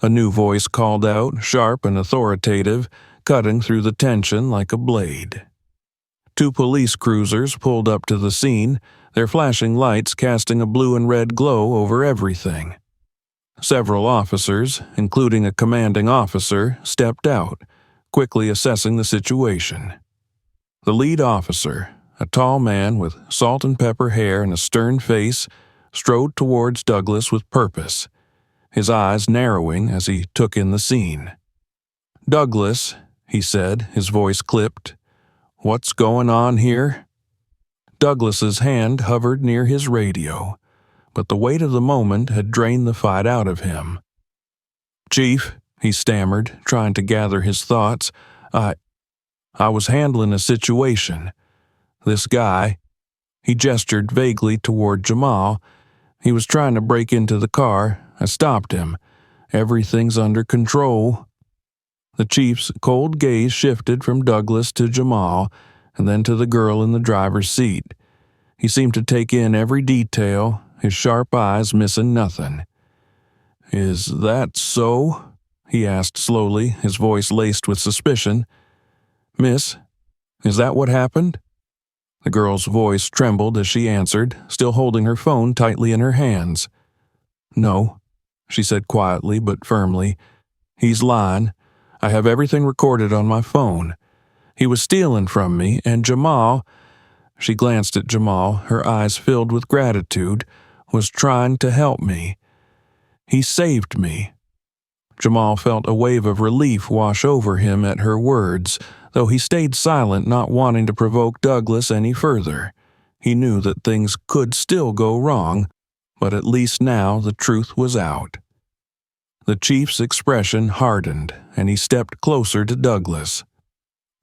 S1: a new voice called out, sharp and authoritative, cutting through the tension like a blade. Two police cruisers pulled up to the scene, their flashing lights casting a blue and red glow over everything. Several officers, including a commanding officer, stepped out, quickly assessing the situation. The lead officer, a tall man with salt and pepper hair and a stern face, strode towards Douglas with purpose, his eyes narrowing as he took in the scene. "Douglas," he said, his voice clipped, "what's going on here?" Douglas's hand hovered near his radio, but the weight of the moment had drained the fight out of him. "Chief," he stammered, trying to gather his thoughts, I was handling a situation. This guy, He gestured vaguely toward Jamal. He was trying to break into the car. I stopped him. Everything's under control. The chief's cold gaze shifted from Douglas to Jamal and then to the girl in the driver's seat. He seemed to take in every detail, his sharp eyes missing nothing. "Is that so?" he asked slowly, his voice laced with suspicion. "Miss, is that what happened?" The girl's voice trembled as she answered, still holding her phone tightly in her hands. "No," she said quietly but firmly. "He's lying. I have everything recorded on my phone. He was stealing from me, and Jamal," she glanced at Jamal, her eyes filled with gratitude, "was trying to help me. He saved me." Jamal felt a wave of relief wash over him at her words, though he stayed silent, not wanting to provoke Douglas any further. He knew that things could still go wrong, but at least now the truth was out. The chief's expression hardened, and he stepped closer to Douglas.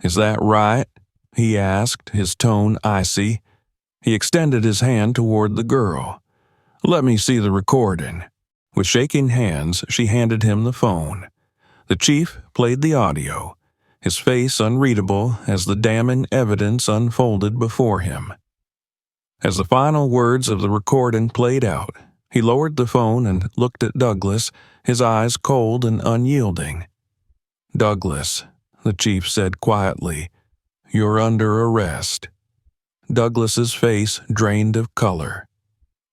S1: "Is that right?" he asked, his tone icy. He extended his hand toward the girl. "Let me see the recording." With shaking hands, she handed him the phone. The chief played the audio, his face unreadable as the damning evidence unfolded before him. As the final words of the recording played out, he lowered the phone and looked at Douglas, his eyes cold and unyielding. "Douglas," the chief said quietly, "you're under arrest." Douglas's face drained of color.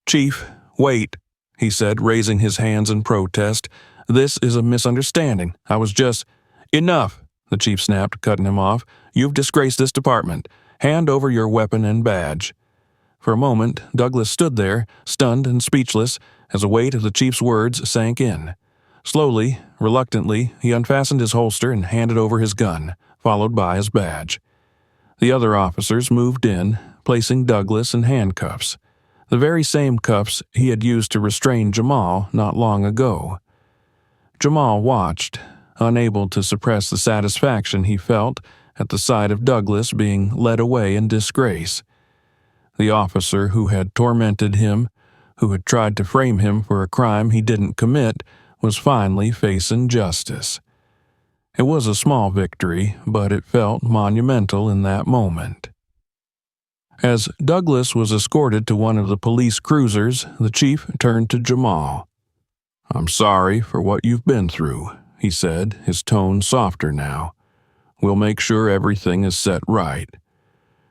S1: "Chief, wait," he said, raising his hands in protest. "This is a misunderstanding. I was just—" "Enough," the chief snapped, cutting him off. "You've disgraced this department. Hand over your weapon and badge." For a moment, Douglas stood there, stunned and speechless, as the weight of the chief's words sank in. Slowly, reluctantly, he unfastened his holster and handed over his gun, followed by his badge. The other officers moved in, placing Douglas in handcuffs, the very same cuffs he had used to restrain Jamal not long ago. Jamal watched, unable to suppress the satisfaction he felt at the sight of Douglas being led away in disgrace. The officer who had tormented him, who had tried to frame him for a crime he didn't commit, was finally facing justice. It was a small victory, but it felt monumental in that moment. As Douglas was escorted to one of the police cruisers, the chief turned to Jamal. "I'm sorry for what you've been through," he said, his tone softer now. "We'll make sure everything is set right."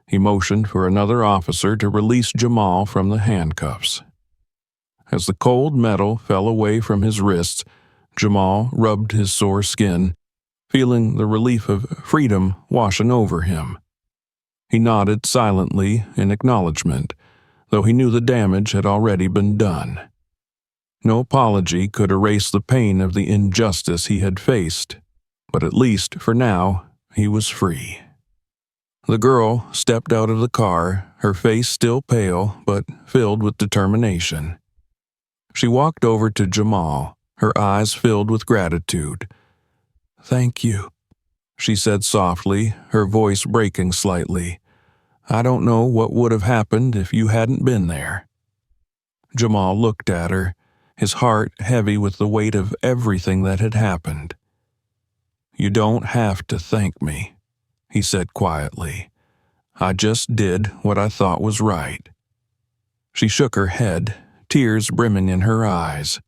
S1: He motioned for another officer to release Jamal from the handcuffs. As the cold metal fell away from his wrists, Jamal rubbed his sore skin, feeling the relief of freedom washing over him. He nodded silently in acknowledgement, though he knew the damage had already been done. No apology could erase the pain of the injustice he had faced, but at least for now he was free. The girl stepped out of the car, her face still pale but filled with determination. She walked over to Jamal, her eyes filled with gratitude. "Thank you," she said softly, her voice breaking slightly. "I don't know what would have happened if you hadn't been there." Jamal looked at her, his heart heavy with the weight of everything that had happened. "You don't have to thank me," he said quietly. "I just did what I thought was right." She shook her head, tears brimming in her eyes.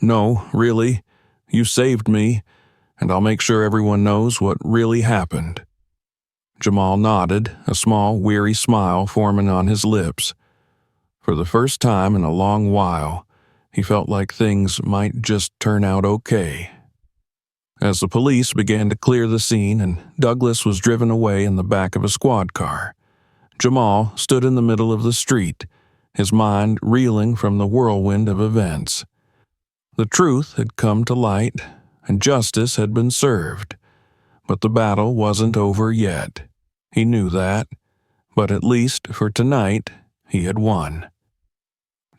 S1: "No, really, you saved me, and I'll make sure everyone knows what really happened." Jamal nodded, a small, weary smile forming on his lips. For the first time in a long while, he felt like things might just turn out okay. As the police began to clear the scene and Douglas was driven away in the back of a squad car, Jamal stood in the middle of the street, his mind reeling from the whirlwind of events. The truth had come to light, and justice had been served. But the battle wasn't over yet. He knew that, but at least for tonight, he had won.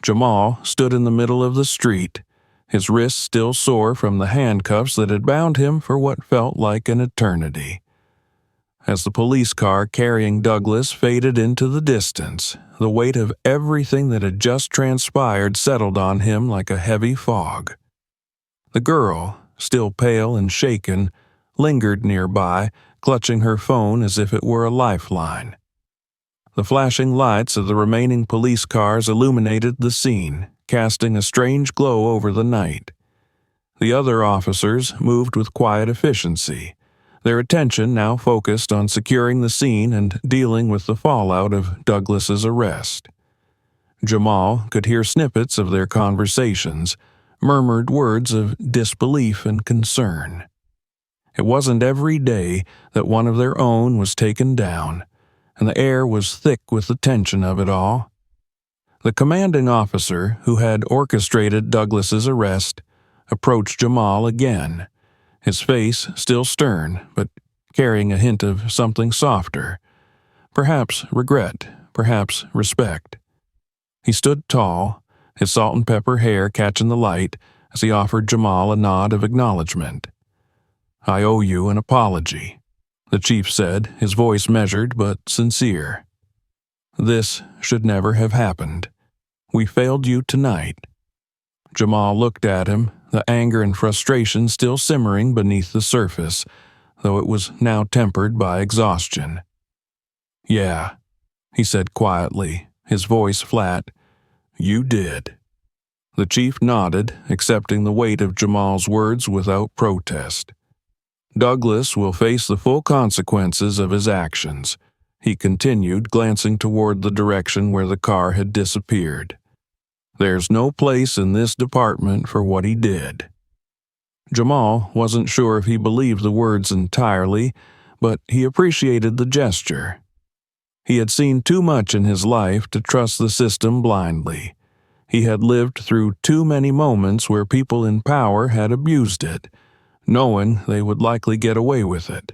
S1: Jamal stood in the middle of the street, his wrists still sore from the handcuffs that had bound him for what felt like an eternity. As the police car carrying Douglas faded into the distance, the weight of everything that had just transpired settled on him like a heavy fog. The girl, still pale and shaken, lingered nearby, clutching her phone as if it were a lifeline. The flashing lights of the remaining police cars illuminated the scene, casting a strange glow over the night. The other officers moved with quiet efficiency, their attention now focused on securing the scene and dealing with the fallout of Douglas's arrest. Jamal could hear snippets of their conversations, murmured words of disbelief and concern. It wasn't every day that one of their own was taken down, and the air was thick with the tension of it all. The commanding officer who had orchestrated Douglas's arrest approached Jamal again, his face still stern, but carrying a hint of something softer. Perhaps regret, perhaps respect. He stood tall, his salt and pepper hair catching the light as he offered Jamal a nod of acknowledgement. "I owe you an apology," the chief said, his voice measured but sincere. "This should never have happened. We failed you tonight." Jamal looked at him, the anger and frustration still simmering beneath the surface, though it was now tempered by exhaustion. "Yeah," he said quietly, his voice flat. "You did." The chief nodded, accepting the weight of Jamal's words without protest. "Douglas will face the full consequences of his actions," he continued, glancing toward the direction where the car had disappeared. "There's no place in this department for what he did." Jamal wasn't sure if he believed the words entirely, but he appreciated the gesture. He had seen too much in his life to trust the system blindly. He had lived through too many moments where people in power had abused it, knowing they would likely get away with it.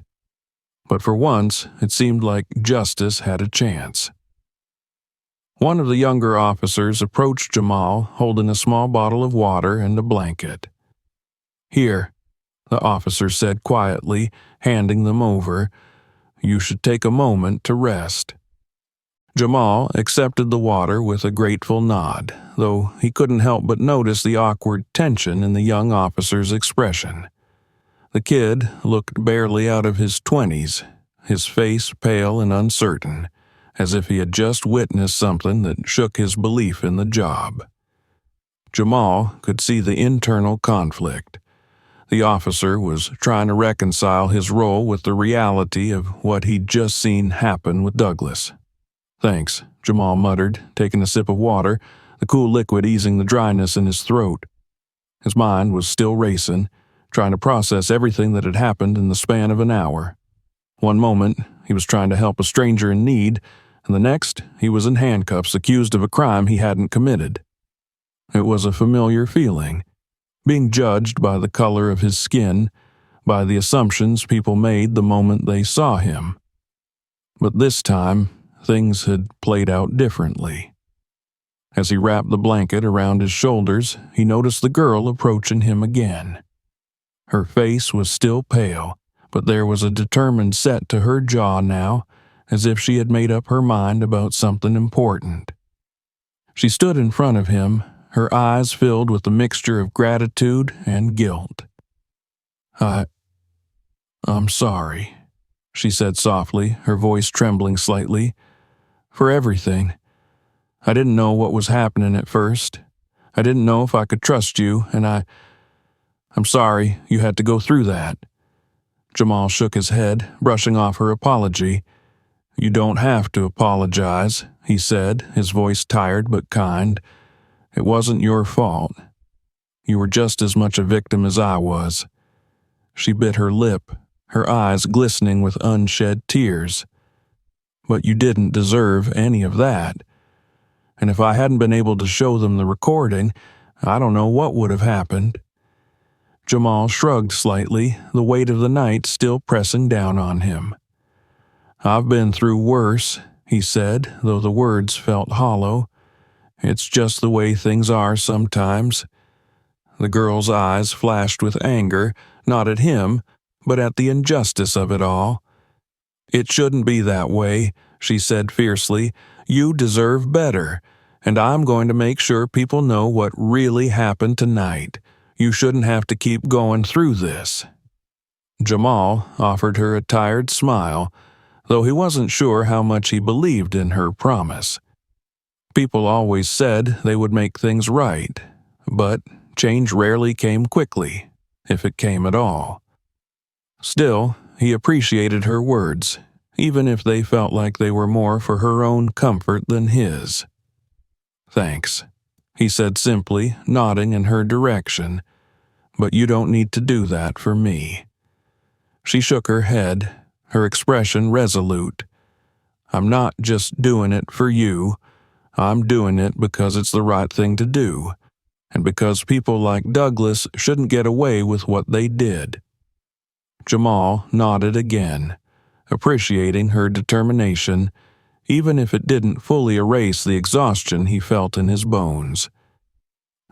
S1: But for once, it seemed like justice had a chance. One of the younger officers approached Jamal, holding a small bottle of water and a blanket. "Here," the officer said quietly, handing them over. "You should take a moment to rest." Jamal accepted the water with a grateful nod, though he couldn't help but notice the awkward tension in the young officer's expression. The kid looked barely out of his 20s, his face pale and uncertain, as if he had just witnessed something that shook his belief in the job. Jamal could see the internal conflict. The officer was trying to reconcile his role with the reality of what he'd just seen happen with Douglas. "Thanks," Jamal muttered, taking a sip of water, the cool liquid easing the dryness in his throat. His mind was still racing, trying to process everything that had happened in the span of an hour. One moment, he was trying to help a stranger in need, and the next, he was in handcuffs accused of a crime he hadn't committed. It was a familiar feeling, being judged by the color of his skin, by the assumptions people made the moment they saw him. But this time, things had played out differently. As he wrapped the blanket around his shoulders, he noticed the girl approaching him again. Her face was still pale, but there was a determined set to her jaw now, as if she had made up her mind about something important. She stood in front of him, her eyes filled with a mixture of gratitude and guilt. I'm sorry," she said softly, her voice trembling slightly. "For everything. I didn't know what was happening at first. I didn't know if I could trust you, and I'm sorry you had to go through that." Jamal shook his head, brushing off her apology. "You don't have to apologize," he said, his voice tired but kind. "It wasn't your fault. You were just as much a victim as I was." She bit her lip, her eyes glistening with unshed tears. "But you didn't deserve any of that. And if I hadn't been able to show them the recording, I don't know what would have happened." Jamal shrugged slightly, the weight of the night still pressing down on him. "I've been through worse," he said, though the words felt hollow. "It's just the way things are sometimes." The girl's eyes flashed with anger, not at him, but at the injustice of it all. "It shouldn't be that way," she said fiercely. "You deserve better, and I'm going to make sure people know what really happened tonight. You shouldn't have to keep going through this." Jamal offered her a tired smile, though he wasn't sure how much he believed in her promise. People always said they would make things right, but change rarely came quickly, if it came at all. Still, he appreciated her words, even if they felt like they were more for her own comfort than his. "Thanks," he said simply, nodding in her direction, "but you don't need to do that for me." She shook her head, her expression resolute. "I'm not just doing it for you. I'm doing it because it's the right thing to do, and because people like Douglas shouldn't get away with what they did." Jamal nodded again, appreciating her determination, even if it didn't fully erase the exhaustion he felt in his bones.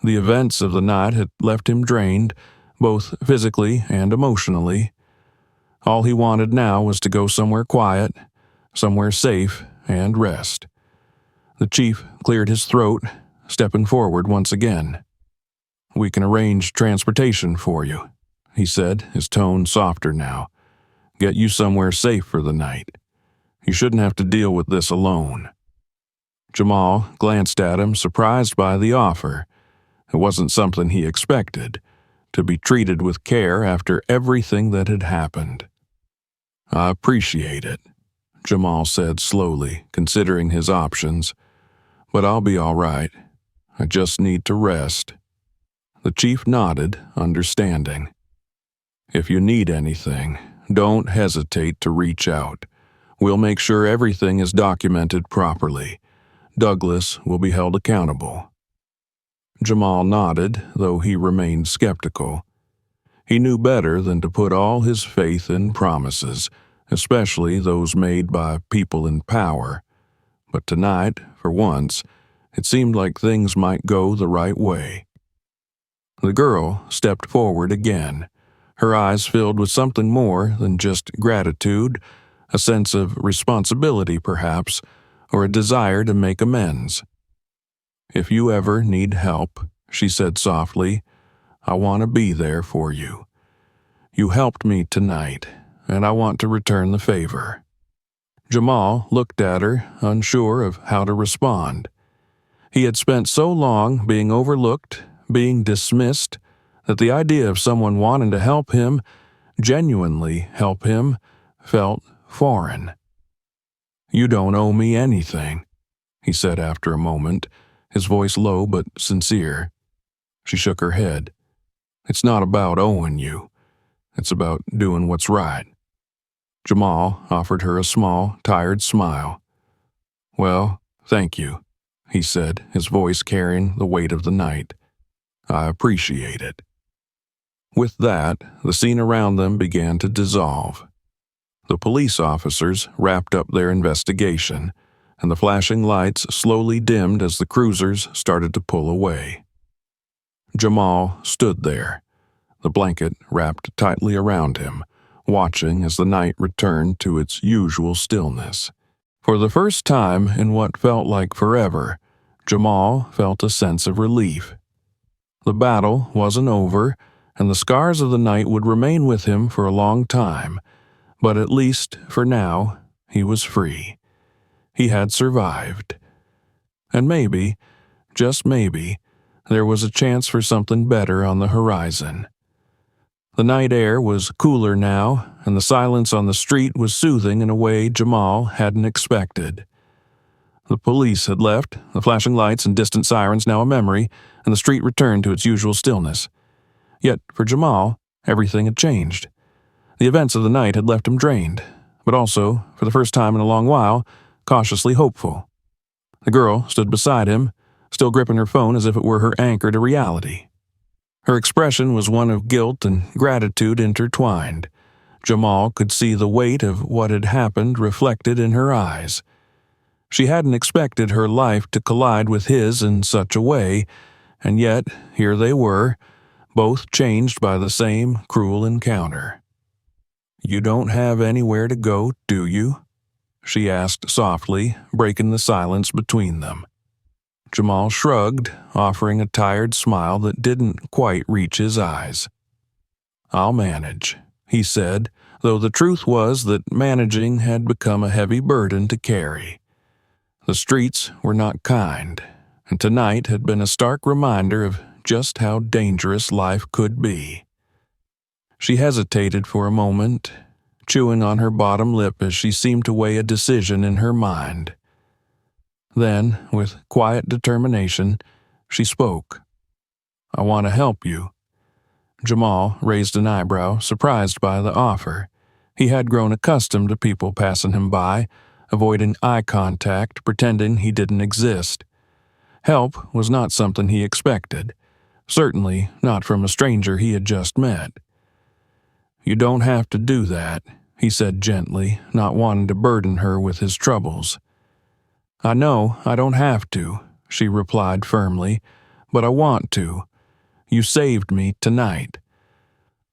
S1: The events of the night had left him drained, both physically and emotionally. All he wanted now was to go somewhere quiet, somewhere safe, and rest. The chief cleared his throat, stepping forward once again. "We can arrange transportation for you," he said, his tone softer now. "Get you somewhere safe for the night. You shouldn't have to deal with this alone." Jamal glanced at him, surprised by the offer. It wasn't something he expected, to be treated with care after everything that had happened. "I appreciate it," Jamal said slowly, considering his options. "But I'll be all right. I just need to rest." The chief nodded, understanding. "If you need anything, don't hesitate to reach out. We'll make sure everything is documented properly. Douglas will be held accountable." Jamal nodded, though he remained skeptical. He knew better than to put all his faith in promises, especially those made by people in power. But tonight, for once, it seemed like things might go the right way. The girl stepped forward again, her eyes filled with something more than just gratitude, a sense of responsibility perhaps, or a desire to make amends. "If you ever need help," she said softly, "I want to be there for you. You helped me tonight, and I want to return the favor." Jamal looked at her, unsure of how to respond. He had spent so long being overlooked, being dismissed, that the idea of someone wanting to help him, genuinely help him, felt foreign. "You don't owe me anything," he said after a moment, his voice low but sincere. She shook her head. "It's not about owing you. It's about doing what's right." Jamal offered her a small, tired smile. "Well, thank you," he said, his voice carrying the weight of the night. "I appreciate it." With that, the scene around them began to dissolve. The police officers wrapped up their investigation, and the flashing lights slowly dimmed as the cruisers started to pull away. Jamal stood there, the blanket wrapped tightly around him, watching as the night returned to its usual stillness. For the first time in what felt like forever, Jamal felt a sense of relief. The battle wasn't over, and the scars of the night would remain with him for a long time, but at least, for now, he was free. He had survived. And maybe, just maybe, there was a chance for something better on the horizon. The night air was cooler now, and the silence on the street was soothing in a way Jamal hadn't expected. The police had left, the flashing lights and distant sirens now a memory, and the street returned to its usual stillness. Yet, for Jamal, everything had changed. The events of the night had left him drained, but also, for the first time in a long while, cautiously hopeful. The girl stood beside him, still gripping her phone as if it were her anchor to reality. Her expression was one of guilt and gratitude intertwined. Jamal could see the weight of what had happened reflected in her eyes. She hadn't expected her life to collide with his in such a way, and yet here they were, both changed by the same cruel encounter. You don't have anywhere to go, do you? She asked softly, breaking the silence between them. Jamal shrugged, offering a tired smile that didn't quite reach his eyes. I'll manage, he said, though the truth was that managing had become a heavy burden to carry. The streets were not kind, and tonight had been a stark reminder of just how dangerous life could be. She hesitated for a moment, chewing on her bottom lip as she seemed to weigh a decision in her mind. Then, with quiet determination, she spoke. I want to help you. Jamal raised an eyebrow, surprised by the offer. He had grown accustomed to people passing him by, avoiding eye contact, pretending he didn't exist. Help was not something he expected, certainly not from a stranger he had just met. You don't have to do that, he said gently, not wanting to burden her with his troubles. I know I don't have to, she replied firmly, but I want to. You saved me tonight.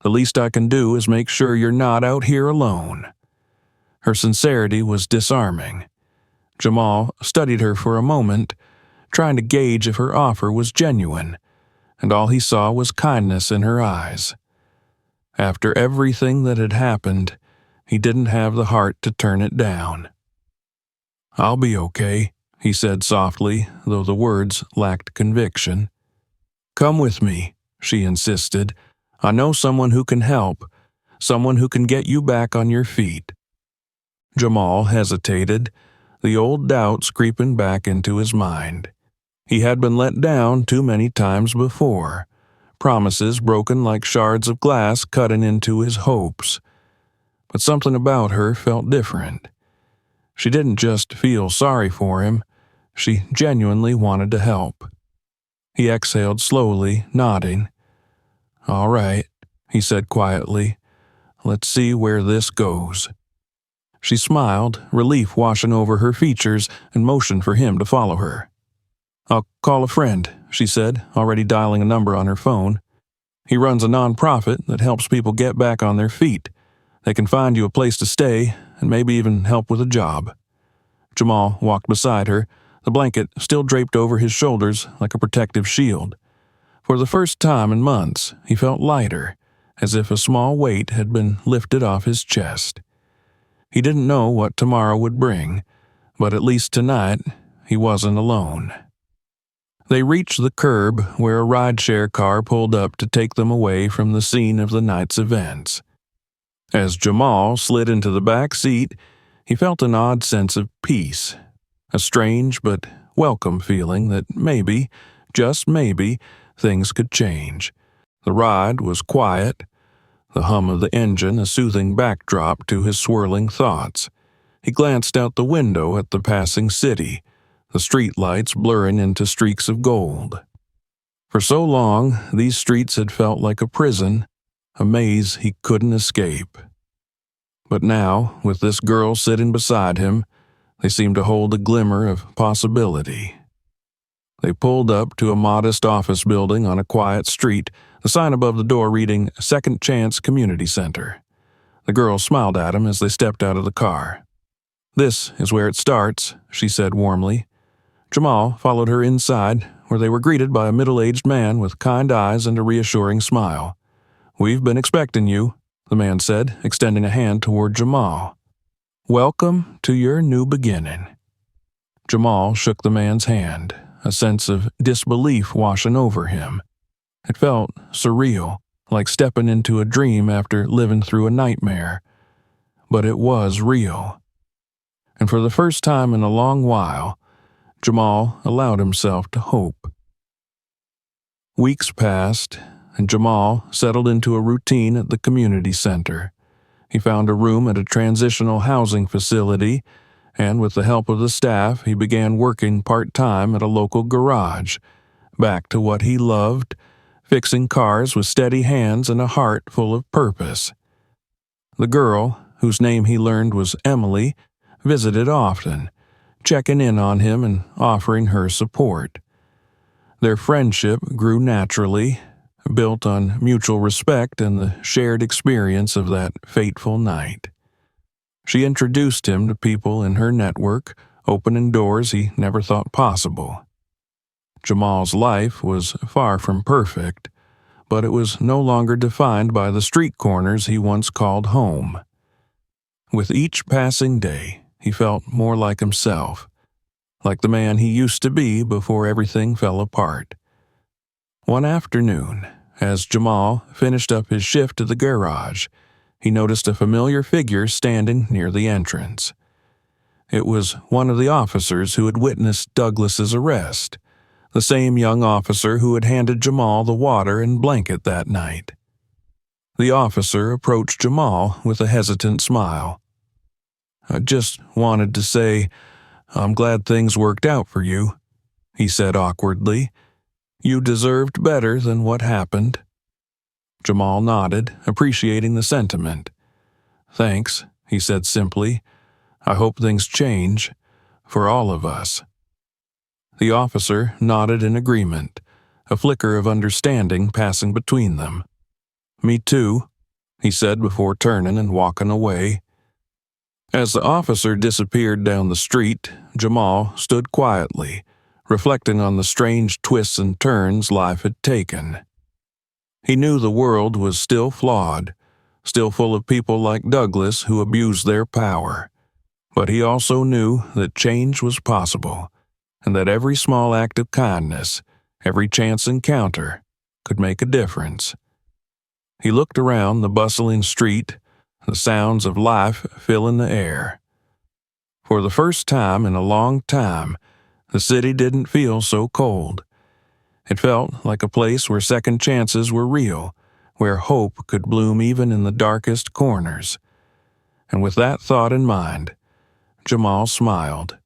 S1: The least I can do is make sure you're not out here alone. Her sincerity was disarming. Jamal studied her for a moment, trying to gauge if her offer was genuine, and all he saw was kindness in her eyes. After everything that had happened, he didn't have the heart to turn it down. I'll be okay, he said softly, though the words lacked conviction. Come with me, she insisted. I know someone who can help, someone who can get you back on your feet. Jamal hesitated, the old doubts creeping back into his mind. He had been let down too many times before, promises broken like shards of glass cutting into his hopes. But something about her felt different. She didn't just feel sorry for him, she genuinely wanted to help. He exhaled slowly, nodding. All right, he said quietly. Let's see where this goes. She smiled, relief washing over her features, and motioned for him to follow her. I'll call a friend, she said, already dialing a number on her phone. He runs a nonprofit that helps people get back on their feet. They can find you a place to stay, and maybe even help with a job. Jamal walked beside her, the blanket still draped over his shoulders like a protective shield. For the first time in months, he felt lighter, as if a small weight had been lifted off his chest. He didn't know what tomorrow would bring, but at least tonight, he wasn't alone. They reached the curb where a rideshare car pulled up to take them away from the scene of the night's events. As Jamal slid into the back seat, he felt an odd sense of peace, a strange but welcome feeling that maybe, just maybe, things could change. The ride was quiet, the hum of the engine a soothing backdrop to his swirling thoughts. He glanced out the window at the passing city, the streetlights blurring into streaks of gold. For so long, these streets had felt like a prison, a maze he couldn't escape. But now, with this girl sitting beside him, they seemed to hold a glimmer of possibility. They pulled up to a modest office building on a quiet street, the sign above the door reading Second Chance Community Center. The girl smiled at him as they stepped out of the car. This is where it starts, she said warmly. Jamal followed her inside, where they were greeted by a middle-aged man with kind eyes and a reassuring smile. We've been expecting you, the man said, extending a hand toward Jamal. Welcome to your new beginning. Jamal shook the man's hand, a sense of disbelief washing over him. It felt surreal, like stepping into a dream after living through a nightmare. But it was real. And for the first time in a long while, Jamal allowed himself to hope. Weeks passed, and Jamal settled into a routine at the community center. He found a room at a transitional housing facility, and with the help of the staff, he began working part-time at a local garage, back to what he loved, fixing cars with steady hands and a heart full of purpose. The girl, whose name he learned was Emily, visited often, checking in on him and offering her support. Their friendship grew naturally, built on mutual respect and the shared experience of that fateful night. She introduced him to people in her network, opening doors he never thought possible. Jamal's life was far from perfect, but it was no longer defined by the street corners he once called home. With each passing day, he felt more like himself, like the man he used to be before everything fell apart. One afternoon, as Jamal finished up his shift at the garage, he noticed a familiar figure standing near the entrance. It was one of the officers who had witnessed Douglas's arrest, the same young officer who had handed Jamal the water and blanket that night. The officer approached Jamal with a hesitant smile. "I just wanted to say, I'm glad things worked out for you," he said awkwardly. "You deserved better than what happened." Jamal nodded, appreciating the sentiment. "Thanks," he said simply. "I hope things change, for all of us." The officer nodded in agreement, a flicker of understanding passing between them. "Me too," he said before turning and walking away. As the officer disappeared down the street, Jamal stood quietly, reflecting on the strange twists and turns life had taken. He knew the world was still flawed, still full of people like Douglas who abused their power. But he also knew that change was possible, and that every small act of kindness, every chance encounter, could make a difference. He looked around the bustling street, the sounds of life filling the air. For the first time in a long time, the city didn't feel so cold. It felt like a place where second chances were real, where hope could bloom even in the darkest corners. And with that thought in mind, Jamal smiled,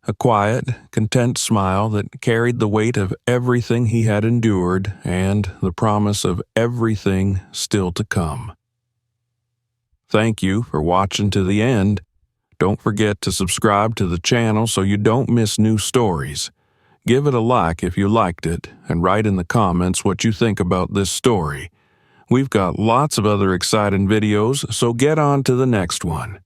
S1: a quiet, content smile that carried the weight of everything he had endured and the promise of everything still to come. Thank you for watching to the end. Don't forget to subscribe to the channel so you don't miss new stories. Give it a like if you liked it, and write in the comments what you think about this story. We've got lots of other exciting videos, so get on to the next one.